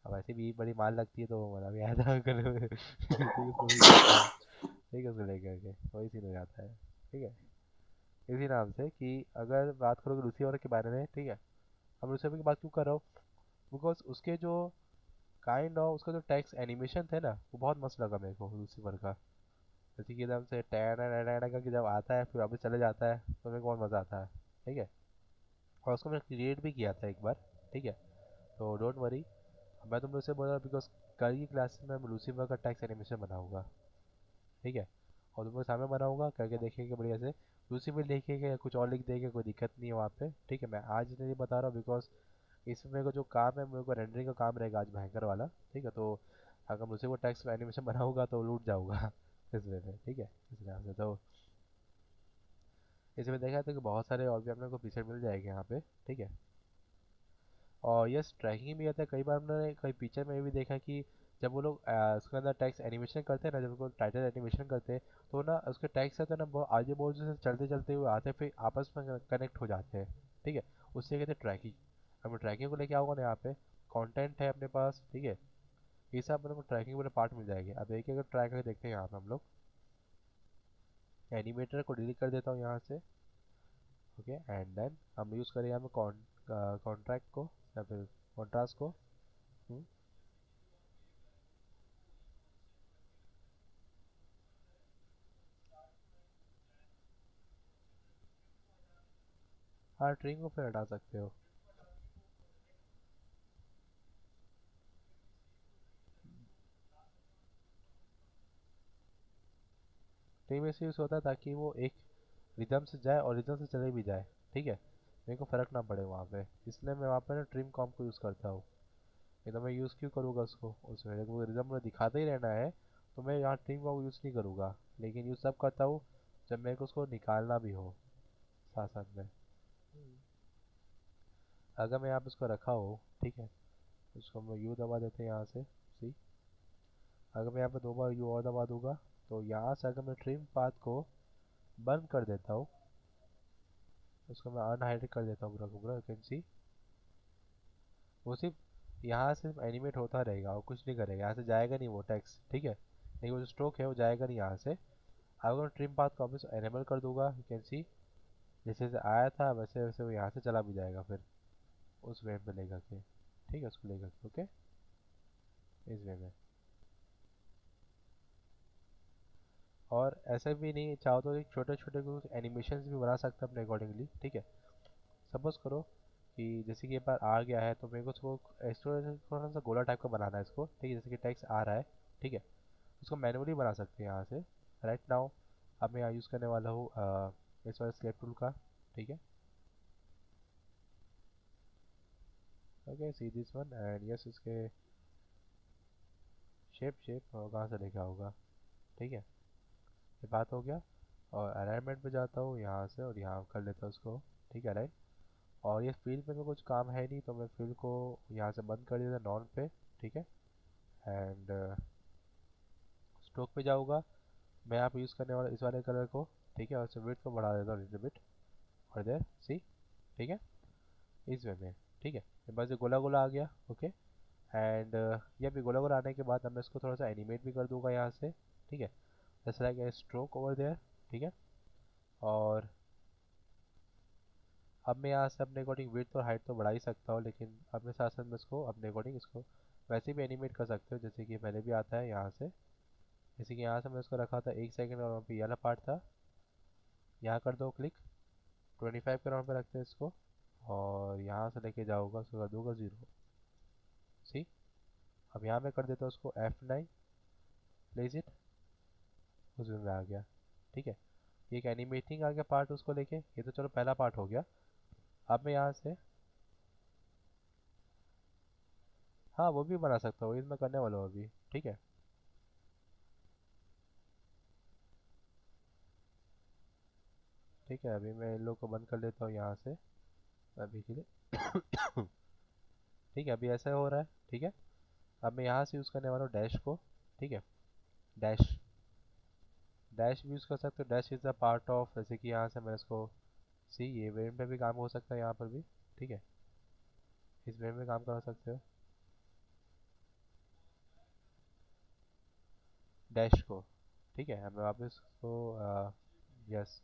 S1: अब वैसे भी बड़ी मार लगती है, तो मजा भी आया था कल ठीक है, उसको भी किया था, ठीक है, उसको लेकर के वही सीन हो जाता है, ठीक है। इसी नाम से कि अगर बात करोगे लूसीफर के बारे में, ठीक है, अब लूसीफर की बात क्यों कर रहा हूँ, बिकॉज उसके जो काइंड ऑफ उसका जो टेक्स्ट एनिमेशन थे ना, वो बहुत मस्त लगा मेरे को लूसीफर का। जैसे कि एकदम से टैन करके जब आता है फिर वापस चले जाता है, तो मेरे को बहुत मज़ा आता है, ठीक है। और उसको मैंने क्रिएट भी किया था एक बार, ठीक है। तो डोंट वरी, मैं तुम लोग से बोल रहा बिकॉज कल की क्लास में मैं लूसीफर का टेक्स्ट एनिमेशन बनाऊंगा, ठीक है। और तुम लोग सामने बनाऊंगा करके देखेंगे बढ़िया से। लूसीफर लिखेंगे या कुछ और लिख देंगे, कोई दिक्कत नहीं है वहाँ पे, ठीक है। मैं आज नहीं बता रहा हूँ बिकॉज इसमें मेरे को जो काम है, मेरे को रेंडरिंग का काम रहेगा आज भयंकर वाला, ठीक है। तो अगर मुझसे वो टेक्स्ट एनिमेशन बनाऊंगा तो लूट जाऊंगा इस वे में, ठीक है, इस हिसाब से। तो इसमें देखा था कि बहुत सारे और भी अपने को पीछे मिल जाएंगे यहाँ पे, ठीक है। और यस, ट्रैकिंग भी आता है, कई बार हमने कई पिक्चर में भी देखा कि जब वो लोग उसके अंदर टेक्स्ट एनिमेशन करते हैं ना, जब वो टाइटल एनिमेशन करते हैं, तो ना उसके टेक्स्ट आते हैं ना, बहुत आगे बहुत से चलते चलते हुए आते हैं, फिर आपस में कनेक्ट हो जाते हैं, ठीक है। उससे कहते हैं ट्रैकिंग। हमें ट्रैकिंग को लेके आओगे ना, यहाँ पे कंटेंट है अपने पास, ठीक है। ये सब अपने को ट्रैकिंग वाले पार्ट मिल जाएंगे। अब एक अगर ट्राई करके देखते हैं यहाँ पे हम लोग, एनिमेटर को डिलीट कर देता हूँ यहाँ से, ओके। एंड देन हम यूज़ करें यहाँ पे कॉन्ट्रैक्ट को, या फिर कॉन्ट्रास्ट को। हम्म, हाँ, ट्रिम को फिर हटा सकते हो। ट्रिम इसलिए यूज़ होता है ताकि वो एक रिदम से जाए और रिदम से चले भी जाए, ठीक है, मेरे को फ़र्क ना पड़े वहाँ पे, इसलिए मैं वहाँ पे ना ट्रिम कॉम को यूज़ करता हूँ। नहीं तो मैं यूज़ क्यों करूँगा उसको, उसमें मेरे को रिदम में दिखाता ही रहना है, तो मैं यहाँ ट्रिम कॉम यूज़ नहीं करूँगा। लेकिन यूज़ तब करता हूँ जब मेरे को उसको निकालना भी हो साथ साथ में। अगर मैं यहाँ पे उसको रखा हो, ठीक है, उसको मैं यू दबा देते हैं यहाँ से, सी। अगर मैं यहाँ पे 2 बार यू और दबा दूंगा, तो यहाँ से अगर मैं ट्रिम पाथ को बंद कर देता हूँ, उसको मैं अनहाइड कर देता हूँ पूरा का पूरा, यू कैन सी वो सिर्फ यहाँ से एनिमेट होता रहेगा और कुछ नहीं करेगा, यहाँ से जाएगा नहीं वो टेक्स्ट, ठीक है, लेकिन वो जो स्ट्रोक है वो जाएगा नहीं यहाँ से। अगर मैं ट्रिम पाथ को वापस एनेबल कर दूंगा, यू कैन सी जैसे जैसे आया था वैसे वैसे वो यहाँ से चला भी जाएगा फिर उस वे पे लेकर के, ठीक है, उसको लेकर के, ओके, इस वे में। और ऐसा भी नहीं चाहो तो एक छोटे छोटे कुछ एनिमेशन भी बना सकते हैं अपने अकॉर्डिंगली, ठीक है। सपोज करो कि जैसे कि ये बार आ गया है तो मेरे को इसको थोड़ा सा गोला टाइप का बनाना है इसको, ठीक है, जैसे कि टेक्स्ट आ रहा है, ठीक है, उसको मैनुअली बना सकते हैं यहाँ से। राइट नाउ अब मैं यहाँ यूज़ करने वाला हूँ इस वाले स्केप टूल का, ठीक है, okay, see this one and yes, इसके शेप शेप कहाँ से लिखा होगा, ठीक है, ये बात हो गया। और अलाइनमेंट पे जाता हूँ यहाँ से और यहाँ कर लेता हूँ उसको, ठीक है, अलाइन। और ये फील्ड में तो कुछ काम है नहीं तो मैं फील्ड को यहाँ से बंद कर देता नॉन पे, ठीक है, एंड स्ट्रोक पे जाऊँगा, मैं यहाँ पे यूज़ करने वाला इस वाले कलर को, ठीक है, और इसे विड्थ को बढ़ा देता हूँ लिटिल बिट, और देयर सी, ठीक है, इस वे में, ठीक है, ये बस ये गोला गोला आ गया, ओके। एंड ये भी गोला गोला आने के बाद अब मैं इसको थोड़ा सा एनिमेट भी कर दूंगा यहाँ से, ठीक है, जैसे like a stroke over there, ठीक है। और अब मैं यहाँ से अपने अकॉर्डिंग विड्थ और हाइट तो बढ़ा ही सकता हूँ, लेकिन अपने साथ साथ में इसको अपने अकॉर्डिंग इसको वैसे भी एनिमेट कर सकते हो जैसे कि पहले भी आता है यहाँ से। जैसे कि यहाँ से मैं इसको रखा था 1 सेकंड और वहाँ पे ये वाला पार्ट था, यहाँ कर दो क्लिक, 25 के राउंड पे रखते हैं इसको, और यहाँ से लेके जाऊँगा उसको कर दूँगा 0, सी। अब यहाँ मैं कर देता हूँ उसको F9, प्लेस इट, उस में आ गया, ठीक है। ये एक एनिमेटिंग आ गया पार्ट उसको लेके, ये तो चलो पहला पार्ट हो गया। अब मैं यहाँ से, हाँ वो भी बना सकता हूँ, ये मैं करने वाला हूँ अभी, ठीक है, ठीक है। अभी मैं इन लोग को बंद कर लेता हूँ यहाँ से अभी के लिए ठीक है, अभी ऐसा हो रहा है, ठीक है। अब मैं यहाँ से यूज़ करने वाला हूँ डैश को, ठीक है, डैश, डैश भी यूज़ कर सकते हो, dash is the part of, जैसे कि यहाँ से मैं इसको सी, ये वेरिएंट पे भी काम हो सकता है यहाँ पर भी, ठीक है, इस वेरिएंट में काम करा सकते हो डैश को, ठीक है। अब मैं वापस को यस,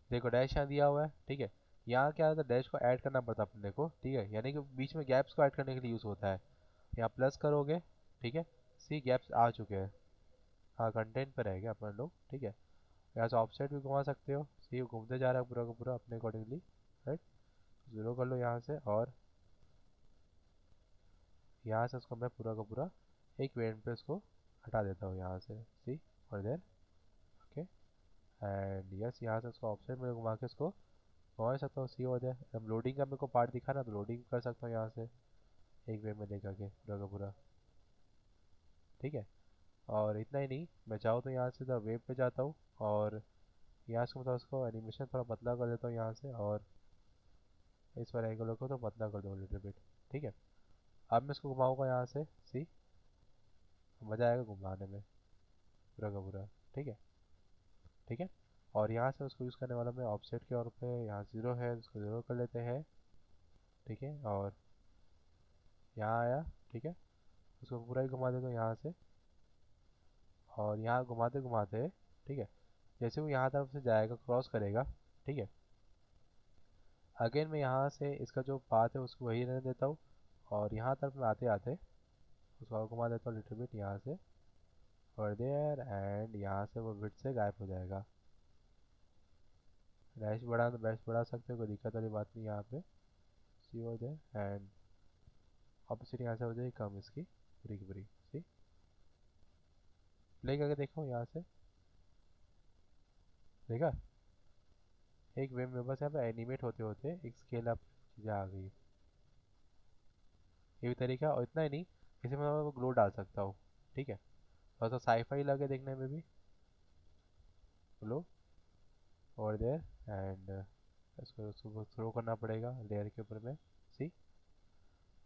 S1: देखो डैश यहाँ दिया हुआ है, ठीक है। यहाँ क्या होता है, डैश को ऐड करना पड़ता है अपने को, ठीक है, यानी कि बीच में गैप्स को ऐड करने के लिए यूज़ होता है। यहाँ प्लस करोगे, ठीक है, सी गैप्स आ चुके हैं, हाँ कंटेंट पर रहेगा अपन लोग, ठीक है। यहाँ से ऑफसेट भी घुमा सकते हो, सी घूमते जा रहा है पूरा का पूरा अपने अकॉर्डिंगली, राइट, 0 कर लो यहाँ से, और यहाँ से इसको मैं पूरा का पूरा एक वेरिएंट पे इसको हटा देता हूँ यहाँ से, सी, और देन ओके, एंड यस, यहाँ से इसको ऑफसेट में घुमा के इसको घुमा सकता हूँ, सी हो जाए। अब लोडिंग का मेरे को पार्ट दिखा ना, तो लोडिंग कर सकता हूँ यहाँ से एक वे में लेकर के पूरा का पूरा, ठीक है। और इतना ही नहीं, मैं चाहूँ तो यहाँ से वेब पे जाता हूँ और यहाँ से मतलब उसको एनिमेशन थोड़ा पतला कर देता हूँ यहाँ से, और इस वाले एंगल को तो पतला कर दूँगा लिटिल बिट, ठीक है। अब मैं इसको घुमाऊंगा यहाँ से, सी, मज़ा आएगा घुमाने में पूरा का पूरा, ठीक है, ठीक है। और यहाँ से उसको यूज़ करने वाला मैं ऑफसेट के और पे, यहाँ 0 है उसको 0 कर लेते हैं, ठीक है। और यहाँ आया, ठीक है, उसको पूरा ही घुमा देता हूँ यहाँ से, और यहाँ घुमाते घुमाते, ठीक है, जैसे वो यहाँ तरफ से जाएगा क्रॉस करेगा, ठीक है, अगेन मैं यहाँ से इसका जो पाथ है उसको वही रहने देता हूँ, और यहाँ तरफ में आते आते उसको और घुमा देता हूँ लिटिल बिट यहाँ से, और देयर, एंड यहाँ से वो बिट से गायब हो जाएगा, डैश बढ़ा सकते हो, कोई दिक्कत वाली बात नहीं यहाँ पे। सी हो जाए एंड ऑपोसिट यहाँ से हो जाएगी कम इसकी पूरी की पूरी। सी प्ले करके देखो यहाँ से। देखा, एक वेव में बस यहाँ पे एनिमेट होते होते एक स्केल अप चीज़ें आ गई। ये भी तरीका, और इतना ही नहीं, इसी में मैं ग्लो डाल सकता हूँ। ठीक है, थोड़ा सा साईफाई लगे देखने में भी। ग्लो ओवर देयर एंड इसको थ्रो करना पड़ेगा लेयर के ऊपर में। सी,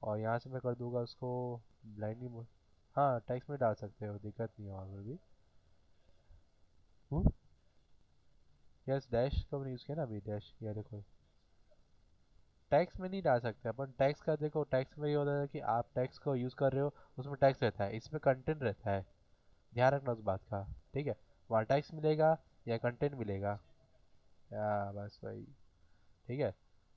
S1: और यहाँ से मैं कर दूंगा उसको ब्लाइंडली मोड। हाँ टेक्स्ट में डाल सकते हो, दिक्कत नहीं है वहाँ पर भी। यस, डैश का यूज़ किया ना अभी, डैश किया देखो। टैक्स में नहीं डाल सकते अपन, टैक्स का देखो, टैक्स में ये होता है कि आप टैक्स को यूज़ कर रहे हो, उसमें टैक्स रहता है, इसमें कंटेंट रहता है। ध्यान रखना उस बात का। ठीक है, वहाँ टैक्स मिलेगा या कंटेंट मिलेगा। या बस वही। ठीक है,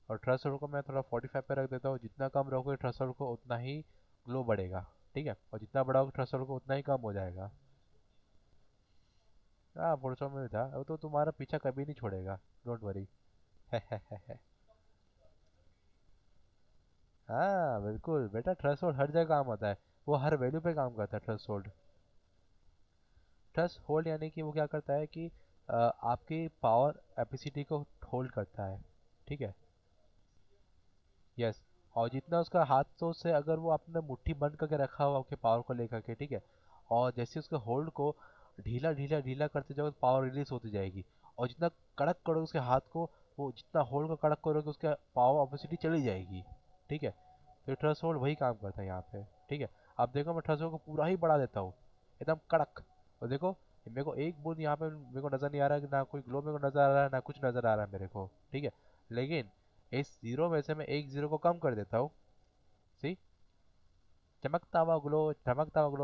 S1: और थ्रेशोल्ड को मैं थोड़ा 45 पे रख देता हूँ। जितना कम रखोगे थ्रेशोल्ड को उतना ही ग्लो बढ़ेगा। ठीक है, और जितना बढ़ाओगे थ्रेशोल्ड को उतना ही कम हो जाएगा। हाँ पुरुषों में भी था, वो तो तुम्हारा पीछा कभी नहीं छोड़ेगा। Don't worry. हाँ बिल्कुल बेटा, थ्रेशोल्ड हर जगह काम आता है। वो हर वैल्यू पे काम करता है थ्रेशोल्ड। थ्रेश होल्ड यानी कि वो क्या करता है कि आपकी पावर एपिसिटी को होल्ड करता है। ठीक है। यस, और जितना उसका हाथों से अगर वो आपने मुट्ठी बंद करके रखा हुआ आपके पावर को लेकर के, ठीक है, और जैसे उसके होल्ड को ढीला ढीला ढीला करते जाओगे पावर रिलीज होती जाएगी। और जितना कड़क करोगे उसके हाथ को, वो जितना होल्ड को कड़क करोगे उसका पावर ऑपोसिटी चली जाएगी। ठीक है, तो ट्रस्ट होल्ड वही काम करता है यहाँ पे। ठीक है, अब देखो मैं ट्रस्ट होल्ड को पूरा ही बढ़ा देता हूँ, एकदम कड़क। और देखो मेरे को एक बूंद यहाँ पे मेरे को नजर नहीं आ रहा है कि ना कोई ग्लो मेरे को नजर आ रहा है ना कुछ नजर आ रहा है मेरे को। ठीक है, लेकिन इस जीरो में से मैं एक जीरो को कम कर देता हूँ। सी, चमकता हुआ ग्लो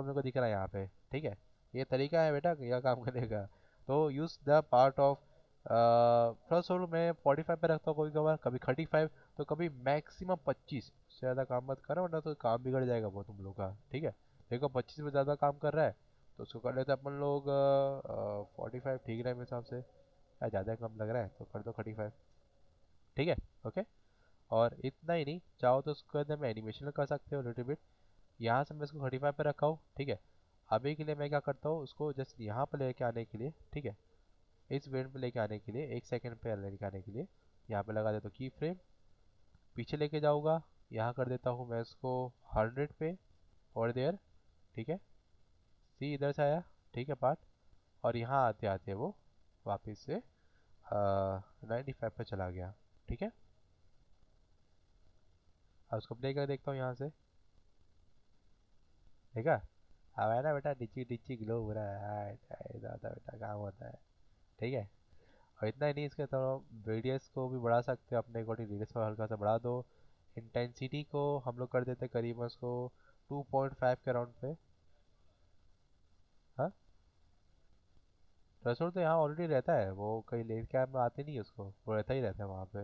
S1: मेरे को दिख रहा है यहाँ पे। ठीक है, ये तरीका है बेटा यह काम करने का। तो use the part of threshold में 45 पे रखता हूँ कभी कभार, कभी 35, तो कभी मैक्सिमम 25। उससे ज़्यादा काम मत करो वरना तो काम बिगड़ जाएगा बहुत तुम लोग का। ठीक है, देखो 25 में ज़्यादा काम कर रहा है तो उसको कर लेते हैं अपन लोग 45 ठीक रहा है मेरे हिसाब से। या ज़्यादा कम लग रहा है तो कर दो 35। ठीक है, ओके। और इतना ही नहीं, चाहो तो उसके अंदर में एनिमेशन कर सकते हो लिटिल बिट। यहाँ से मैं इसको 35 पे रखा हूँ। ठीक है, अभी के लिए मैं क्या करता हूँ उसको जस्ट यहाँ पे लेके आने के लिए, ठीक है, इस वेट पे लेके आने के लिए, एक सेकंड पे लेके आने के लिए यहाँ पे लगा देता हूँ की फ्रेम। पीछे लेके जाऊँगा, यहाँ कर देता हूँ मैं इसको 100 पे और देयर। ठीक है, सी इधर से आया। ठीक है पार्ट, और यहाँ आते आते वो वापस से 95 पे चला गया। ठीक है, अब उसको प्ले कर देखता हूँ यहाँ से। देखा, अब है ना बेटा, डिची डिची ग्लो हो रहा है। ऐसा होता है बेटा, काम होता है। ठीक है, और इतना ही नहीं, इसके थोड़ा रेडियस को भी बढ़ा सकते हो अपने अकॉर्डिंग। रेडियस को हल्का सा बढ़ा दो। इंटेंसिटी को हम लोग कर देते हैं करीब उसको 2.5 के राउंड पे। हाँ, थ्रेशोल्ड तो यहाँ ऑलरेडी रहता है, वो कहीं ले के में आते नहीं है उसको, वो रहता ही रहता है वहाँ पे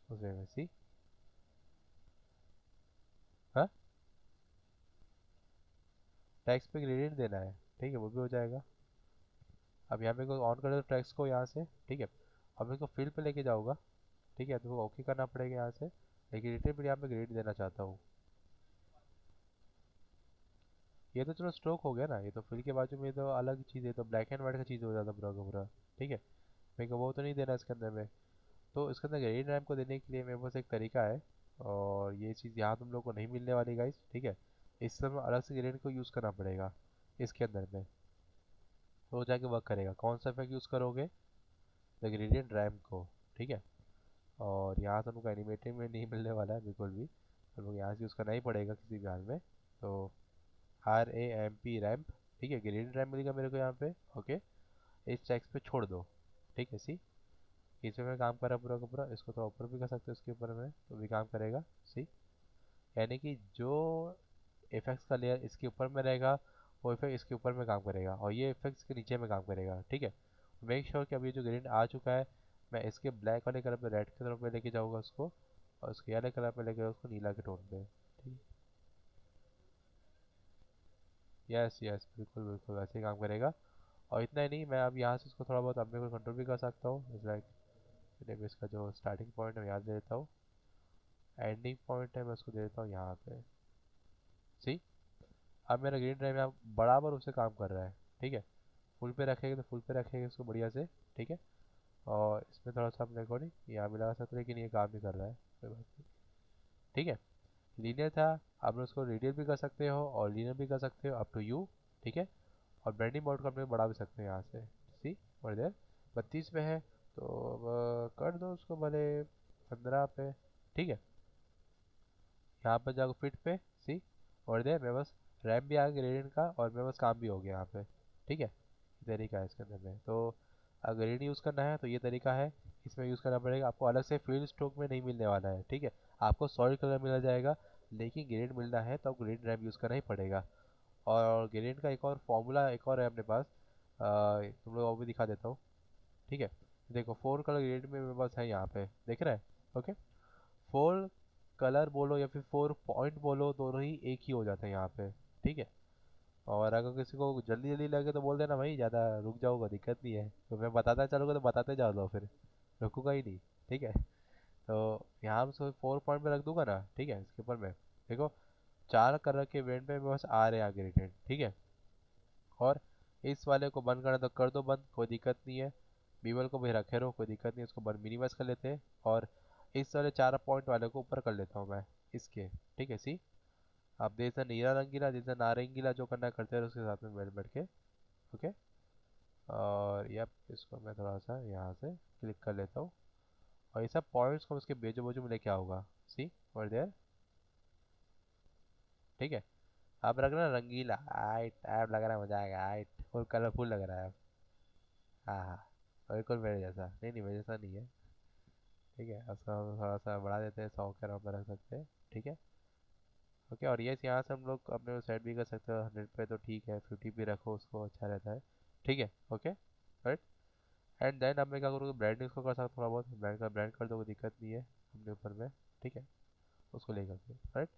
S1: उस वे में। सी, हाँ, टैक्स पे ग्रेडियंट देना है। ठीक है, वो भी हो जाएगा। अब यहाँ पे को ऑन कर दो टैक्स को यहाँ से। ठीक है, अब इसको फील्ड पे लेके जाऊँगा। ठीक है, तो ओके करना पड़ेगा यहाँ से, लेकिन रिटर्न पर यहाँ पे ग्रेड देना चाहता हूँ। ये तो चलो स्ट्रोक हो गया ना, ये तो फिल के बाजू में तो अलग चीज़ है, तो ब्लैक एंड व्हाइट का चीज़ हो जाता पूरा का पूरा। ठीक है, मेरे को वो तो नहीं देना इसके अंदर में। तो इसके अंदर ग्रेडियंट रैम को देने के लिए मेरे पास एक तरीका है, और ये चीज़ यहाँ तुम लोग को नहीं मिलने वाली गाइस। ठीक है, इस समय अलग से ग्रेडियंट को यूज़ करना पड़ेगा इसके अंदर में, तो जाके वर्क करेगा। कौन सा इफेक्ट यूज़ करोगे? द ग्रेडियंट रैम को। ठीक है, और यहाँ से तुमको एनिमेटेड में नहीं मिलने वाला है बिल्कुल भी, तो लोग यहाँ से यूज़ करना ही पड़ेगा किसी भी हाल में। तो RAM रैम्प। ठीक है, ग्रेडियंट रैम मिलेगा मेरे को यहाँ पे। ओके, इस टेक्स्ट पे छोड़ दो। ठीक है, सी, इसमें मैं काम कर रहा पूरा का पूरा, इसको तो ऊपर भी कर सकते हो इसके ऊपर में तो भी काम करेगा। सी, यानी कि जो इफेक्ट्स का लेयर इसके ऊपर में रहेगा वो इफेक्ट इसके ऊपर में काम करेगा, और ये इफेक्ट्स के नीचे में काम करेगा। ठीक है, मेक श्योर कि अभी जो ग्रेडियंट आ चुका है, मैं इसके ब्लैक वाले कलर पे रेड की तरफ में लेके जाऊँगा उसको, और उसके येलो कलर पे लेके उसको नीला के टोन पे। ठीक, यस यस, बिल्कुल बिल्कुल वैसे ही काम करेगा। और इतना ही नहीं, मैं अब यहाँ से इसको थोड़ा बहुत अपने को कंट्रोल भी कर सकता हूँ। चलिए मैं इसका जो स्टार्टिंग पॉइंट है मैं यहाँ दे देता हूँ, एंडिंग पॉइंट है मैं उसको दे देता हूँ यहाँ पे। सी, अब मेरा ग्रीन ड्राइव यहाँ बराबर उससे काम कर रहा है। ठीक है, फुल पे रखेंगे तो फुल पे रखेंगे इसको बढ़िया से। ठीक है, और इसमें थोड़ा सा अपने को नहीं यहाँ भी लगा सकते, लेकिन ये काम नहीं कर रहा है, कोई बात नहीं। ठीक है, लीनियर था, आप लोग उसको रेडियल भी कर सकते हो और लीनियर भी कर सकते हो, अप टू यू। ठीक है, और ब्रांडिंग मोड को अपने बढ़ा भी सकते हैं यहाँ से। सी, और देर 32 पे है तो अब कर दो उसको भले 15 पे। ठीक है, यहाँ पर जाओ फिट पे। सी, और देर मेरे पास रैम भी आ गया ग्रेडियंट का और मेरे पास काम भी हो गया यहाँ पे। ठीक है, ये तरीका है इसके अंदर में। तो अगर ग्रेडियंट यूज़ करना है तो ये तरीका है, इसमें यूज़ करना पड़ेगा आपको। अलग से फील्ड स्ट्रोक में नहीं मिलने वाला है। ठीक है, आपको सॉलिड कलर मिल जाएगा, लेकिन ग्रेडियंट मिलना है तो आपको ग्रेडियंट रैम यूज़ करना ही पड़ेगा। और ग्रेडियंट का एक और फॉर्मूला एक और है अपने पास, तुम लोग वो भी दिखा देता हूँ। ठीक है, देखो 4 कलर ग्रेडियंट में मेरे पास है यहाँ पे, देख रहे हैं? ओके, 4 कलर बोलो या फिर 4 पॉइंट बोलो, दोनों ही एक ही हो जाते हैं यहाँ पे। ठीक है, और अगर किसी को जल्दी जल्दी लगे तो बोल देना भाई, ज़्यादा रुक जाओगे दिक्कत नहीं है, तो मैं बताता चलूँगा तो बताते जाओ लो, फिर रुकूंगा ही नहीं। ठीक है, तो यहाँ से 4 पॉइंट पे रख दूंगा ना। ठीक है, इसके ऊपर में देखो 4 कलर के इवेंट में बस आ रहे हैं आगे रिटेन। ठीक है, और इस वाले को बंद करना तो कर दो बंद, कोई दिक्कत नहीं है। बीवल को भी रखे रहो, कोई दिक्कत नहीं, उसको बंद मिनिमाइज कर लेते हैं। और इस वाले 4 पॉइंट वाले को ऊपर कर लेता हूँ मैं इसके। ठीक है, सी, आप जैसा नीला रंगीला जैसा नारंगीला जो करना करते रहो उसके साथ में बैठ बैठ के। ओके, और यप इसको मैं थोड़ा सा यहाँ से क्लिक कर लेता हूँ, और ये सब पॉइंट्स को उसके बेजो बाजू में लेके आऊँगा। सी, और देयर। ठीक है, अब लग रहा है रंगीला, आइट ऐप लग रहा है, मजा आएगा, आइट फुल कलरफुल लग रहा है अब। हाँ हाँ, बिल्कुल मेरे जैसा, नहीं नहीं मेरे जैसा नहीं है। ठीक है, उसको हम थोड़ा सा बढ़ा देते हैं, 100 के अराउंड में रख सकते हैं। ठीक है, ओके, और ये यहाँ से हम लोग अपने सेट भी कर सकते हो 100 पे, तो ठीक है 50 भी रखो उसको, अच्छा रहता है। ठीक है, ओके, राइट। एंड देन अब मैं क्या करूँगा, ब्रांडिंग उसको कर सकता हूँ, थोड़ा बहुत ब्रांड का ब्रांड कर दो, कोई दिक्कत नहीं है अपने ऊपर में। ठीक है, उसको लेकर के, राइट।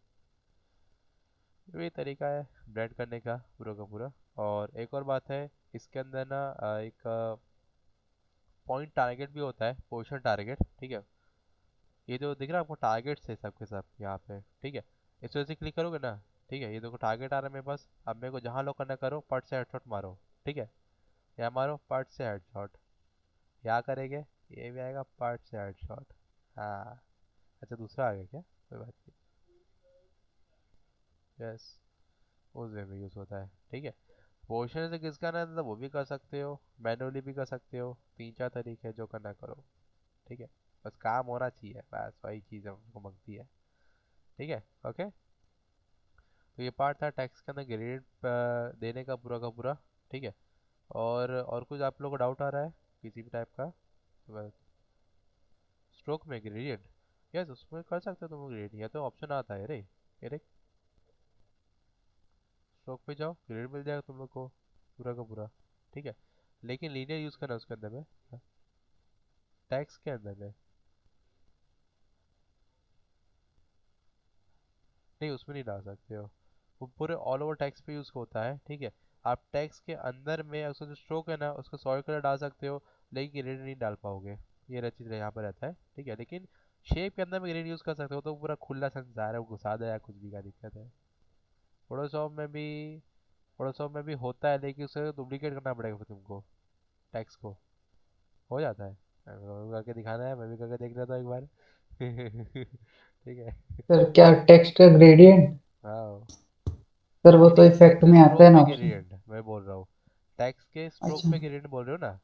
S1: ये तरीका है ब्रांड करने का पूरा का पूरा। और एक और बात है, इसके अंदर ना एक पॉइंट टारगेट भी होता है, पोजीशन टारगेट। ठीक है, ये जो दिख रहा है आपको टारगेट है सबके सब यहाँ पे। ठीक है, इस वजह से क्लिक करोगे ना। ठीक है, ये देखो टारगेट आ रहा है मेरे पास, अब मेरे को जहाँ लोग करना करो, पट से हेडशॉट मारो। ठीक है, यहाँ मारो पट से हेडशॉट, यहाँ करेंगे ये भी आएगा पट से हेडशॉट। हाँ, अच्छा दूसरा आ गया क्या, कोई बात नहीं, यस, उस वे में यूज़ होता है। ठीक है, पोर्शन से किसका ना तो वो भी कर सकते हो, मैनुअली भी कर सकते हो, 3 4 तरीके हैं जो करना करो। ठीक है, बस काम होना चाहिए, बस वही चीज़ हमको मांगती है। ठीक है, ओके। तो ये पार्ट था टैक्स के अंदर ग्रेड देने का पूरा का पूरा। ठीक है, और कुछ आप लोगों को डाउट आ रहा है किसी भी टाइप का? स्ट्रोक में ग्रेडियंट, यस उसमें कर सकते हो तुम ग्रेडियंट, या तो ऑप्शन आता है रे, ये रे, स्ट्रोक पे जाओ ग्रेड मिल जाएगा तुम लोग को पूरा का पूरा। ठीक है, लेकिन लीनियर यूज़ करना उसके अंदर में, टैक्स के अंदर में नहीं, उसमें नहीं डाल सकते हो, वो पूरे ऑल ओवर टैक्स पे यूज़ होता है। ठीक है, आप टैक्स के अंदर में उसका जो स्ट्रोक है ना उसको सॉलिड कलर डाल सकते हो, लेकिन ग्रेड नहीं डाल पाओगे, ये रह चीज़ यहाँ पर रहता है। ठीक है, लेकिन शेप के अंदर में ग्रेड यूज़ कर सकते हो, तो पूरा खुला संसार है, वो घुसा दे या कुछ भी, का दिक्कत है। फोटोशॉप में भी, फोटोशॉप में भी होता है, लेकिन उसे डुप्लीकेट करना पड़ेगा फिर तुमको, टैक्स को। हो जाता है, करके दिखाना है, मैं भी करके देख लेता हूँ एक बार। ठीक है,
S2: सर क्या टेक्स्ट का ग्रेडियंट?
S1: हाँ,
S2: सर वो
S1: नहीं
S2: तो
S1: नहीं
S2: इफेक्ट
S1: टैक्स के
S2: में आता है
S1: स्ट्रोक
S2: ना
S1: पे
S2: ऑप्शन।
S1: ग्रेडियंट मैं बोल रहा हूँ, टैक्स के स्ट्रोक
S2: अच्छा
S1: पे ग्रेडियंट बोल रहे हो ना।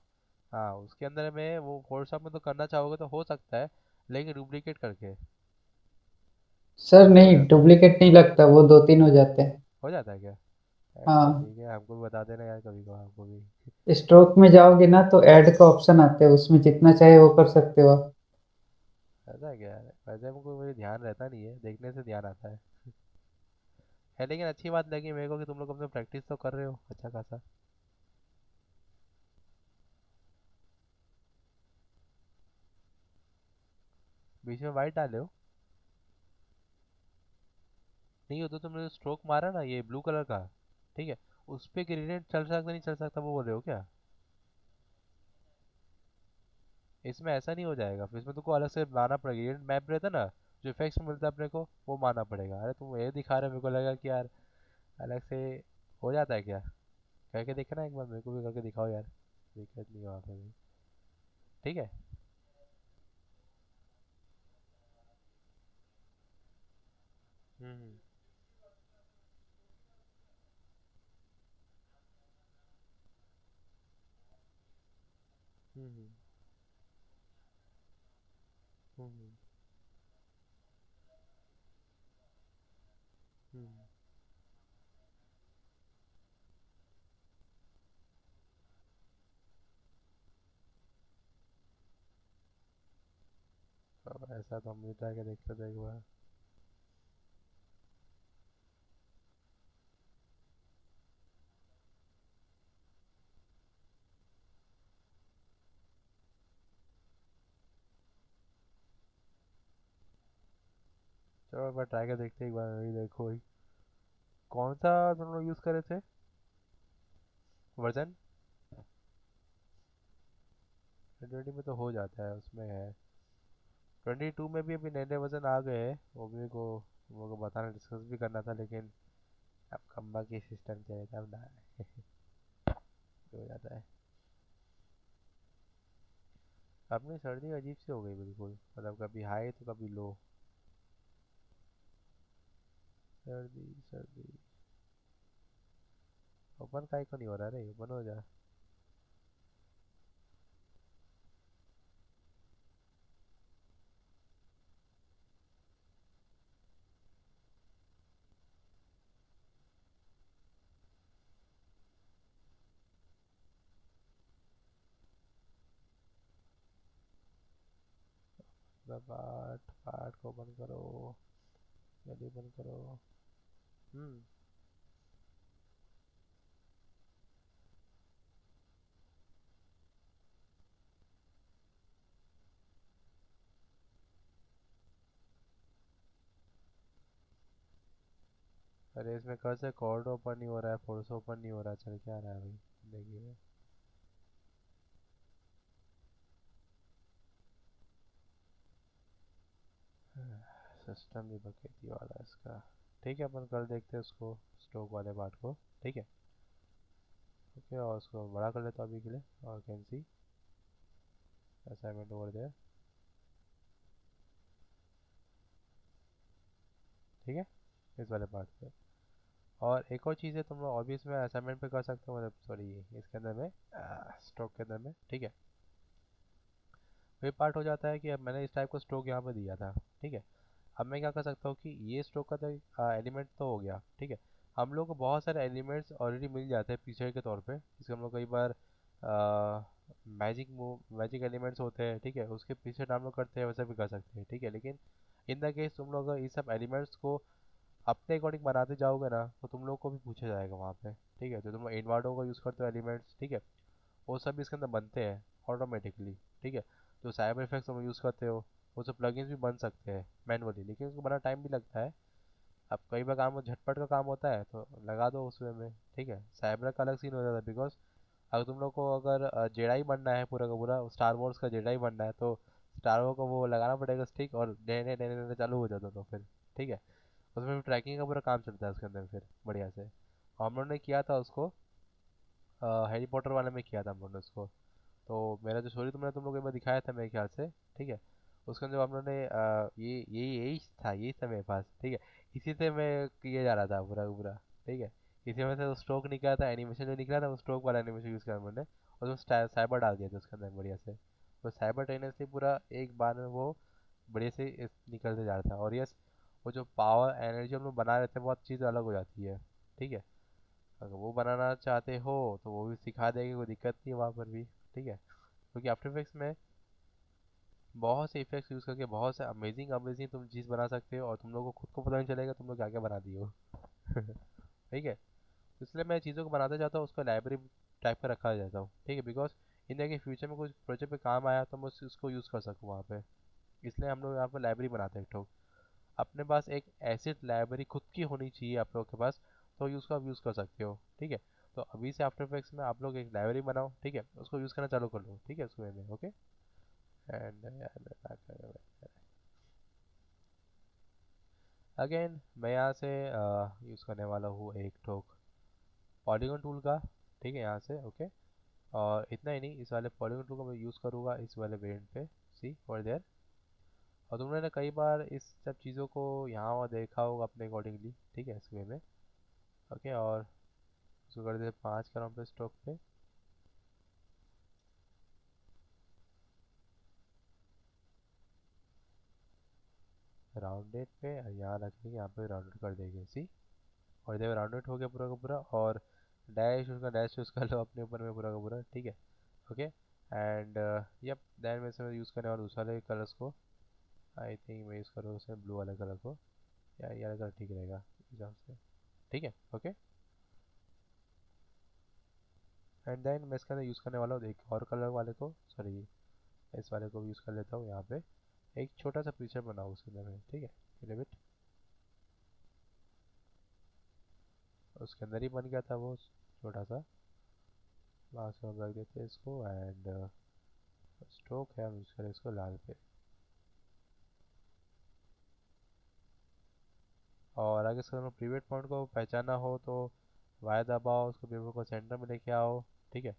S1: हाँ, उसके अंदर में वो फोटोशॉप में तो करना चाहोगे तो हो सकता है, लेकिन डुप्लीकेट करके
S2: सर,
S1: ऐसे हो
S2: नहीं
S1: जाता है।
S2: डुप्लीकेट नहीं लगता, वो 2 3 हो जाते हैं।
S1: हो जाता है क्या? यार चलो
S2: हाँ,
S1: ठीक है, हमको भी बता देना यार कभी को, हमको भी।
S2: स्ट्रोक में जाओगे ना तो ऐड का ऑप्शन आता है, उसमें जितना चाहे वो कर सकते हो आप।
S1: ऐसा है क्या यार, वैसे हमको मुझे ध्यान रहता नहीं है, देखने से ध्यान आता है, लेकिन अच्छी बात लगी मेरे को कि तुम लोग अपने प्रैक्टिस तो कर रहे हो अच्छा खासा। बीच में वाइट डाले हो? नहीं हो तो तुमने स्ट्रोक मारा ना ये ब्लू कलर का, ठीक है, उस पे ग्रेडियंट चल सकता नहीं चल सकता वो बोल रहे हो क्या? इसमें ऐसा नहीं हो जाएगा, फिर इसमें तुमको अलग से बनाना पड़ेगा, ये मैप रहता है ना, जो इफेक्ट्स मिलता है अपने को वो मानना पड़ेगा। अरे तुम ये दिखा रहे हो, मेरे को लगा कि यार अलग से हो जाता है क्या। करके देखना एक बार, मेरे को भी करके दिखाओ यार, दिक्कत नहीं है वहाँ पे भी। ठीक है। हम्म। हम्म। हम्म। हम्म। अब ऐसा तो हम भी ट्राई के देखते थे एक बार। चलो एक बार ट्राई कर देखते हैं एक बार, अभी देखो ही। कौन सा तुम लोग यूज़ करे थे वर्जन। 20 में तो हो जाता है, उसमें है। 22 में भी अभी नए नए वर्जन आ गए हैं, वो भी को तुम लोगों को बताना, डिस्कस भी करना था, लेकिन अब खम्बा की सिस्टम चाहिए तब ना हो जाता है। अपनी सर्दी अजीब सी हो गई बिल्कुल, मतलब कभी हाई तो कभी लो। सर्दी सर्दी। ओपन काहे को नहीं हो रहा रे, ओपन हो जा। मतलब पार्ट पार्ट को बंद करो, जल्दी बंद करो। हम्म। अरे इसमें कल से कॉर्ड ओपन नहीं हो रहा है, फोर्स ओपन नहीं हो रहा है, चल क्या रहा है भाई, देखिए। सिस्टम भी बकेती वाला है इसका। ठीक है, अपन कल देखते हैं उसको, स्टोक वाले पार्ट को। ठीक है। ओके, और उसको बड़ा कर लेता हूँ अभी के लिए, और can see assignment over there. ठीक है, इस वाले पार्ट पे। और एक और चीज़ है, तुम लोग और भी इसमें असाइनमेंट पे कर सकते हो, मतलब सॉरी इसके अंदर में, स्ट्रोक के अंदर में। ठीक है। तो ये पार्ट हो जाता है कि अब मैंने इस टाइप का स्ट्रोक यहाँ पे दिया था। ठीक है। अब मैं क्या कर सकता हूँ कि ये स्ट्रोक का तो एलिमेंट तो हो गया। ठीक है। हम लोग को बहुत सारे एलिमेंट्स ऑलरेडी मिल जाते हैं पीछे के तौर पे, जिसके हम लोग कई बार मैजिक एलिमेंट्स होते हैं। ठीक है, उसके पीछे डाउनलोड करते हैं, वैसे भी कर सकते हैं। ठीक है, लेकिन इन द केस तुम लोग अगर इस सब एलिमेंट्स को अपने अकॉर्डिंग बनाते जाओगे ना, तो तुम लोग को भी पूछा जाएगा वहाँ पे। ठीक है, तो तुम इन्वाडो का यूज़ करते हो एलिमेंट्स। ठीक है, वो सब भी इसके अंदर बनते हैं ऑटोमेटिकली। ठीक है, जो साइबर इफेक्ट्स तुम यूज़ करते हो, वो सब प्लगइन्स भी बन सकते हैं मैनुअली, लेकिन उसको बना टाइम भी लगता है। अब कई बार काम झटपट का काम होता है तो लगा दो उसमें में। ठीक है, साइबर का अलग सीन हो जाता है, बिकॉज अगर तुम लोग को अगर जेडाई बनना है, पूरा का पूरा स्टार वॉर्स का जेडाई बनना है, तो स्टार वॉर को वो लगाना पड़ेगा स्टिक, और नए नए नए नए चालू हो जाता तो फिर। ठीक है, उसमें भी ट्रैकिंग का पूरा काम चलता है उसके अंदर फिर बढ़िया से। और हम लोगों ने किया था उसको, हैरी पॉटर वाले में किया था हम लोगों ने उसको। तो मेरा जो स्टोरी तुम लोग को एक बार दिखाया था मेरे ख्याल से। ठीक है, उसके अंदर हम लोगों ने यही था मेरे पास। ठीक है, इसी से मैं किए जा रहा था पूरा का पूरा। ठीक है, इसी में से वो स्ट्रोक निकला था, एनिमेशन जो निकला था वो स्ट्रोक वाला एनिमेशन यूज़ किया मैंने, और उसमें साइबर डाल दिया था उसके अंदर बढ़िया से। तो साइबर ट्रेनर से पूरा एक बार में वो बढ़िया से निकलते जा रहा था। और यस, वो जो पावर एनर्जी हम लोग बना रहे थे, बहुत चीज़ अलग हो जाती है। ठीक है, अगर वो बनाना चाहते हो तो वो भी सिखा देंगे, कोई दिक्कत नहीं है वहाँ पर भी। ठीक है, क्योंकि आफ्टर इफेक्ट्स में बहुत से इफेक्ट्स यूज़ करके बहुत से अमेजिंग अमेजिंग तुम चीज़ बना सकते हो, और तुम लोगों को खुद को पता नहीं चलेगा तुम लोग क्या क्या बना दिए हो ठीक है, तो इसलिए मैं चीज़ों को बनाते जाता हूँ, उसको लाइब्रेरी टाइप पर रखा जाता हूँ। ठीक है, बिकॉज इन के फ्यूचर में कुछ प्रोजेक्ट पे काम आया तो मैं उसको यूज़ कर सकूँ वहाँ पे। इसलिए हम लोग यहाँ पर लाइब्रेरी बनाते हैं एक ठो। अपने पास एक ऐसी लाइब्रेरी खुद की होनी चाहिए आप लोगों के पास, तो उसको आप यूज़ कर सकते हो। ठीक है, तो अभी से आफ्टर इफेक्ट्स में आप लोग एक लाइब्रेरी बनाओ। ठीक है, उसको यूज़ करना चालू कर लो। ठीक है, उसको में ओके। एंड यार मैं क्या अगेन मैं यहाँ से यूज़ करने वाला हूँ एक ठोक पॉलीगन टूल का। ठीक है, यहाँ से ओके। और इतना ही नहीं, इस वाले पॉलीगन टूल को मैं यूज़ करूँगा इस वाले वेरिएंट पे, सी और देयर। और तुमने ना कई बार इस सब चीज़ों को यहाँ वहाँ देखा होगा अपने अकॉर्डिंगली, ठीक है, इस वे में। ओके, और उसको कर देते 5 का राउंड पे स्ट्रोक पे। राउंडेड पे और यहाँ रख के यहाँ पे राउंडेड कर देंगे, सी। और इधर राउंडेड हो गया पूरा का पूरा। और डैश, उसका डैश यूज़ कर लो अपने ऊपर में पूरा का पूरा, ठीक है। ओके, एंड यप दैन में से मैं यूज़ करने वाला दूसरे कलर्स को। आई थिंक मैं यूज़ करूँगा उसमें ब्लू वाले कलर को, या ये वाला कलर ठीक रहेगा इस हिसाब से, ठीक है। ओके, एंड देन मैं इसके अंदर यूज़ करने वाला हूँ एक और कलर वाले को, सॉरी इस वाले को भी यूज़ कर लेता हूँ यहाँ पे। एक छोटा सा पिक्चर बनाओ उसके अंदर में, ठीक है, एलिवेट। उसके अंदर ही बन गया था वो छोटा सा। वहाँ से हम रख देते हैं इसको, एंड स्ट्रोक है हम यूज़ करें इसको लाल पे। और अगर इसका प्रीवियस पॉइंट को पहचाना हो तो वाई दबाओ, उसको प्रीवियस को सेंटर में लेके आओ, ठीक है।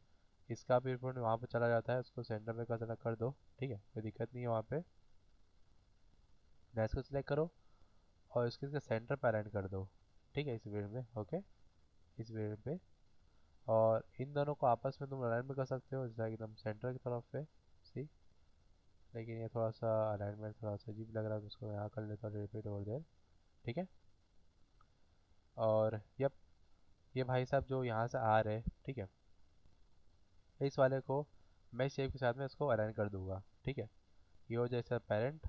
S1: इसका प्रीवियस पॉइंट वहाँ पे चला जाता है, उसको सेंटर में कर दो, ठीक है, कोई दिक्कत नहीं है वहाँ पे। डैश को सिलेक्ट करो और इसके सेंटर पर अलाइन कर दो, ठीक है, इस वेव में। ओके, इस वेव पे। और इन दोनों को आपस में तुम अलाइन भी कर सकते हो जैसा एकदम सेंटर की तरफ पे, सी। लेकिन ये थोड़ा सा अलाइनमेंट थोड़ा सा अजीब लग रहा है तो उसको यहाँ कर लेता हूँ, रिपीट ओवर देयर, ठीक है। और यप, ये भाई साहब जो यहाँ से आ रहे हैं, ठीक है, इस वाले को मैं शेप के साथ में इसको अलाइन कर दूंगा, ठीक है। ये हो जैसा पेरेंट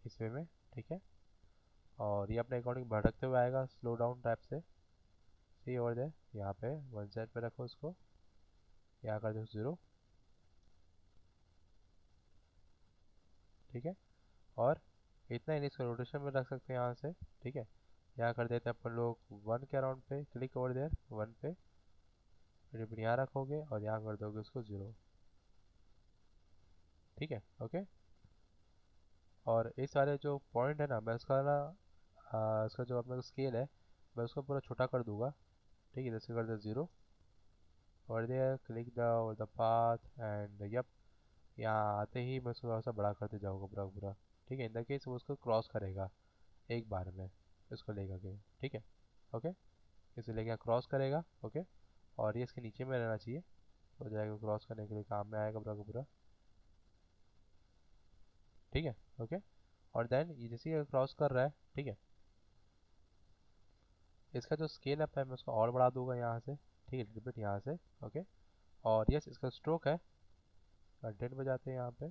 S1: इस वे में, ठीक है। और ये अपने अकॉर्डिंग भटकते हुए आएगा स्लो डाउन टाइप से, सी ओवर देयर। यहाँ पे वन साइड पे रखो उसको, यहाँ कर दो 0, ठीक है। और इतना ही इसको रोटेशन में रख सकते हैं यहाँ से, ठीक है। यहाँ कर देते हैं अपन लोग 1 के अराउंड पे, क्लिक ओवर देयर 1 पे। फिर अपन यहाँ रखोगे और यहाँ कर दोगे उसको 0, ठीक है। ओके, और इस वाले जो पॉइंट है ना, मैं उसका ना इसका जो अपना स्केल है मैं उसको पूरा छोटा कर दूंगा, ठीक है। जैसे कर दे 0 और देयर, क्लिक द और द पाथ एंड यप, यहाँ आते ही मैं उसको थोड़ा सा बड़ा करते जाऊँगा पूरा पूरा, ठीक है। इन द केस वो उसको क्रॉस करेगा एक बार में, इसको लेकर के, ठीक है। ओके, इसे लेकर क्रॉस करेगा, ओके। और ये इसके नीचे में रहना चाहिए, हो जाएगा क्रॉस करने के लिए काम में आएगा पूरा का पूरा, ठीक है। ओके, और देन ये जैसे ये क्रॉस कर रहा है, ठीक है, इसका जो स्केल अप है मैं उसको और बढ़ा दूंगा यहाँ से, ठीक है, लिटिल बिट यहाँ से। ओके, और यस इसका स्ट्रोक है, कंटेंट पे जाते हैं यहाँ पे,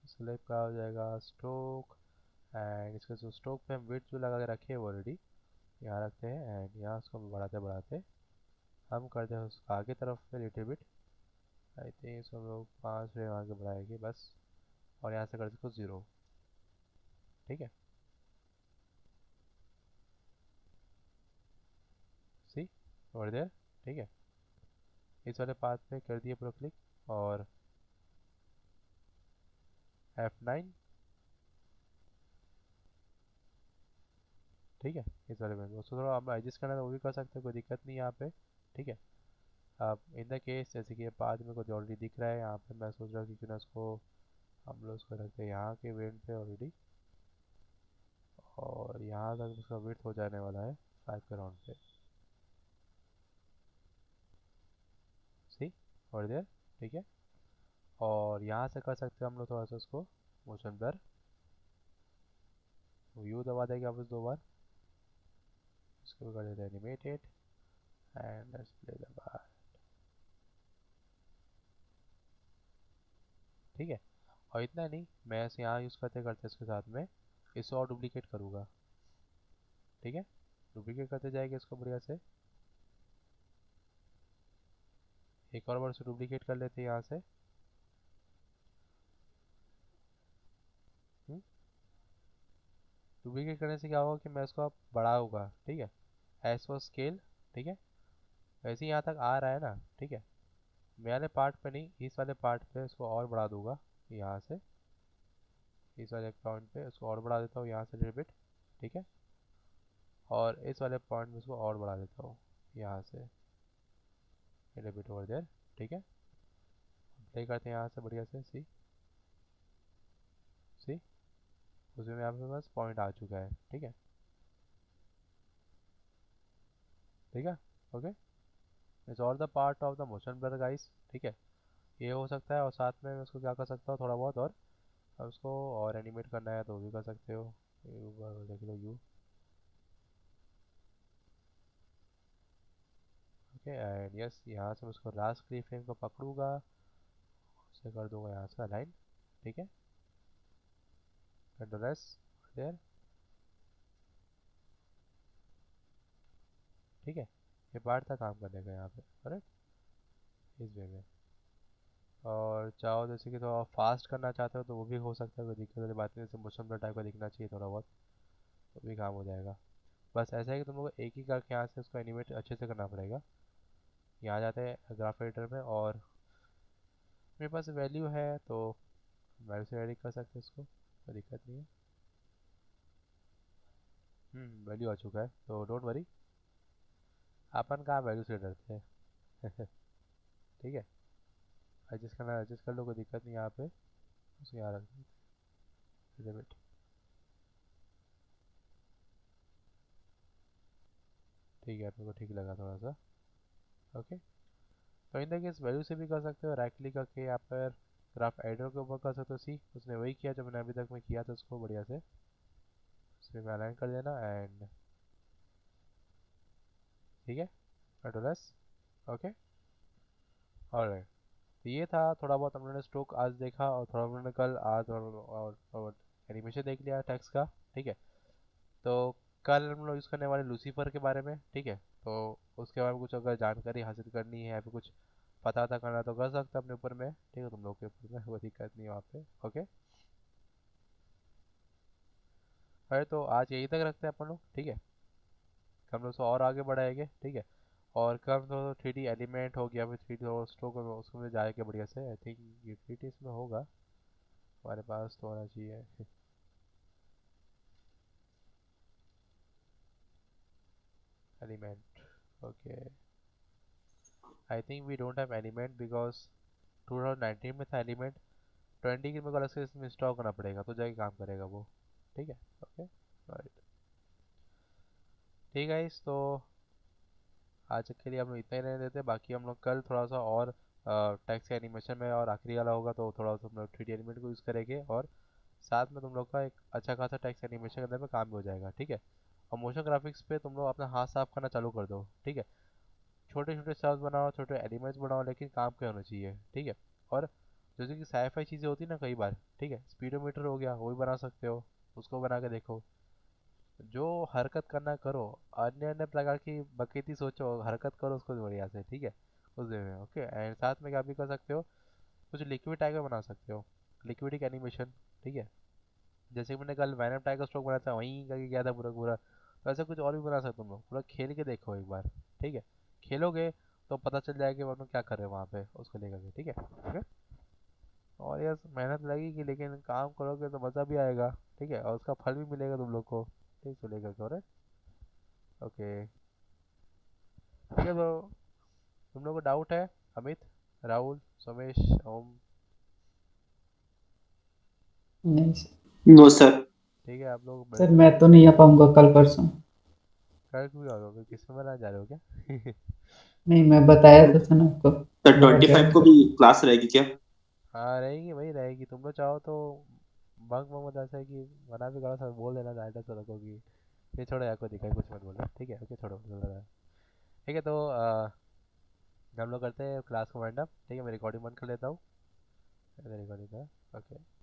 S1: स्लैब का हो जाएगा स्ट्रोक। एंड इसका जो स्ट्रोक पे हम वेट जो लगा के रखे हैं वो ऑलरेडी यहाँ रखते हैं, एंड यहाँ उसको बढ़ाते बढ़ाते हम करते हैं उसको आगे तरफ पे लिटिल बिट। आई थिंक इसको हम लोग 5 फ्रेम आगे बढ़ाएंगे बस। और यहाँ से करते हैं उसको 0, ठीक है, सी ओवर देयर, ठीक है। इस वाले पाथ पे कर दिए पूरा क्लिक, और F9, ठीक है। इस वाले में उसको थोड़ा आप एडजस्ट करना है तो वो भी कर सकते हैं, कोई दिक्कत नहीं है यहाँ पे, ठीक है। अब इन द केस जैसे कि ये पाथ में कुछ ऑलरेडी दिख रहा है यहाँ पे, मैं सोच रहा हूँ कि क्यों ना उसको हम लोग उसको रखते हैं यहाँ के वेट पे ऑलरेडी। और यहाँ तक उसका विड्थ हो जाने वाला है 5 के राउंड पे, सी और देयर, ठीक है। और यहाँ से कर सकते हैं हम लोग थोड़ा सा उसको मोशन पर व्यू दबा देंगे वापस 2 बार, इसको भी कर देते हैं animated and let's play the bar, ठीक है। और इतना नहीं, मैं ऐसे यहाँ यूज़ करते करते इसके साथ में इसे और डुप्लीकेट करूँगा, ठीक है। डुप्लीकेट करते जाएगा इसको बढ़िया से, एक और बार से डुप्लीकेट कर लेते हैं यहाँ से। डुप्लीकेट करने से क्या होगा कि मैं इसको अब बढ़ाऊंगा, ठीक है, एज पर स्केल, ठीक है। वैसे ही यहाँ तक आ रहा है ना, ठीक है। मैं वाले पार्ट पे नहीं, इस वाले पार्ट पे इसको और बढ़ा दूंगा यहाँ से। इस वाले पॉइंट पे इसको और बढ़ा देता हूँ यहाँ से लिटिल बिट। ठीक है। और इस वाले पॉइंट में इसको और बढ़ा देता हूँ यहाँ से लिटिल बिट ओवर देयर। ठीक है। प्ले करते हैं यहाँ से बढ़िया से। सी सी उसमें यहाँ पे बस पॉइंट आ चुका है। ठीक है। ठीक है। Okay. It's all the part of the motion blur guys. ठीक है। ये हो सकता है, और साथ में मैं उसको क्या कर सकता हूँ थोड़ा बहुत, और अब उसको और एनिमेट करना है तो भी कर सकते हो। देख लो यू। ओके एंड यस, यहाँ से मैं उसको लास्ट की फ्रेम को पकड़ूंगा, उसे कर दूंगा यहाँ से अलाइन। ठीक है। Control S there. ठीक है। ये पार्ट था काम करने का यहाँ पे, करेक्ट। इस वे में। और चाहो जैसे कि थोड़ा फास्ट करना चाहते हो तो वो भी हो सकता है, कोई दिक्कत वाली बात नहीं। जैसे मोशन ब्लर टाइप का दिखना चाहिए थोड़ा बहुत, तो भी काम हो जाएगा। बस ऐसा है कि तुम लोग को एक ही करके यहाँ से उसको एनिमेट अच्छे से करना पड़ेगा। यहाँ जाते हैं ग्राफ एडिटर में, और मेरे पास वैल्यू है तो वैल्यू से एडिट कर सकते हैं इसको, कोई दिक्कत नहीं है। वैल्यू आ चुका है तो डोंट वरी, अपन कहाँ वैल्यू से डरते हैं। ठीक है। एडजस्ट करना एडजस्ट कर लो, कोई दिक्कत नहीं यहाँ पे। उसको यहाँ रख दो लिमिट। ठीक है, अपने को ठीक लगा थोड़ा सा। ओके। तो इन देखिए इस वैल्यू से भी कर सकते हो, राइट क्लिक करके यहाँ पर ग्राफ एडिटर के ऊपर कर सकते हो। सी उसने वही किया जो मैंने अभी तक में किया था, उसको बढ़िया से उसमें में अलाइन कर देना एंड। ठीक है। Control S. ओके। ऑलराइट। तो ये था थोड़ा बहुत हम लोगों ने स्ट्रोक आज देखा, और थोड़ा हम लोगों ने कल आज और एनिमेशन देख लिया टेक्स्ट का। ठीक है। तो कल हम लोग यूज़ करने वाले लूसीफर के बारे में। ठीक है। तो उसके बारे में कुछ अगर जानकारी हासिल करनी है या फिर कुछ पता था करना तो कर सकते हैं अपने ऊपर में। ठीक है, तुम लोग के ऊपर में कोई दिक्कत नहीं है वहाँ पे। ओके। अरे तो आज यहीं तक रखते हैं अपन लोग। ठीक है। हम लोग उसको और आगे बढ़ाएंगे। ठीक है। और कम तो 3D एलिमेंट हो गया, फिर 3D और स्ट्रोक उसको में जाएगा बढ़िया से। आई थिंक यूटिलिटी इसमें होगा, हमारे पास तो होना चाहिए। Element. Okay. I think we don't have element because 2019 में था एलिमेंट। 20 की मेरे को अलग से इसमें इंस्टॉल करना पड़ेगा तो जाके काम करेगा वो। ठीक है। Okay right. ठीक है इस तो आज के लिए हम लोग इतना ही रहने देते हैं। बाकी हम लोग कल थोड़ा सा और टेक्स्ट एनिमेशन में और आखिरी वाला होगा तो थोड़ा सा हम लोग 3D एलिमेंट को यूज़ करेंगे, और साथ में तुम लोग का एक अच्छा खासा टेक्स्ट एनिमेशन करने में काम भी हो जाएगा। ठीक है। और मोशन ग्राफिक्स पे तुम लोग अपना हाथ साफ करना चालू कर दो। ठीक है। छोटे छोटे सेल्स बनाओ, छोटे एलिमेंट्स बनाओ, लेकिन काम के होने चाहिए। ठीक है। और जैसे कि साईफाई चीज़ें होती है ना कई बार, ठीक है, स्पीडोमीटर हो गया वो भी बना सकते हो, उसको बना के देखो। जो हरकत करना करो, अन्य अन्य प्रकार की बकेती सोचो, हरकत करो उसको बढ़िया से। ठीक है। उस वे में ओके। एंड साथ में क्या भी कर सकते हो, कुछ लिक्विड टाइगर बना सकते हो, लिक्विडिक एनिमेशन। ठीक है। जैसे कि मैंने कल वैनम टाइगर स्ट्रोक बनाया था वहीं करके गया था पूरा पूरा, तो ऐसा कुछ और भी बना सकते हो तुम लोग, पूरा खेल के देखो एक बार। ठीक है। खेलोगे तो पता चल जाएगा कि वो लोग क्या कर रहे हैं वहाँ पे उसको लेकर के। ठीक है। ओके। और यस मेहनत लगेगी लेकिन काम करोगे तो मज़ा भी आएगा। ठीक है। और उसका फल भी मिलेगा तुम लोग को। ठीक है लेकर के। ओके। ठीक है तो तुम लोग को डाउट है, अमित, राहुल, सोमेश, ओम?
S2: नहीं
S3: नो सर।
S1: ठीक है, आप लोग
S2: सर, मैं तो नहीं आ पाऊंगा कल परसों।
S1: कल क्यों आ रहे हो, किस में मना जा रहे हो क्या?
S2: नहीं, मैं बताया तो था ना आपको,
S3: सर
S2: मेरा
S3: 25
S2: ज्वाइन
S3: को
S2: कर।
S3: भी क्लास रहेगी क्या?
S1: हाँ रहेगी भाई रहेगी, तुम लोग चाहो तो बंक बंक ऐसा है कि मना भी करो, सर बोल देना डायरेक्टर सर को कि नहीं छोड़ो यार, कोई दिक्कत कुछ मत बोलो। ठीक है। ओके छोड़ो चल रहा है। ठीक है तो हम लोग करते हैं क्लास को वाइंड अप। ठीक है, मैं रिकॉर्डिंग बंद कर लेता हूँ। रिकॉर्डिंग का ओके।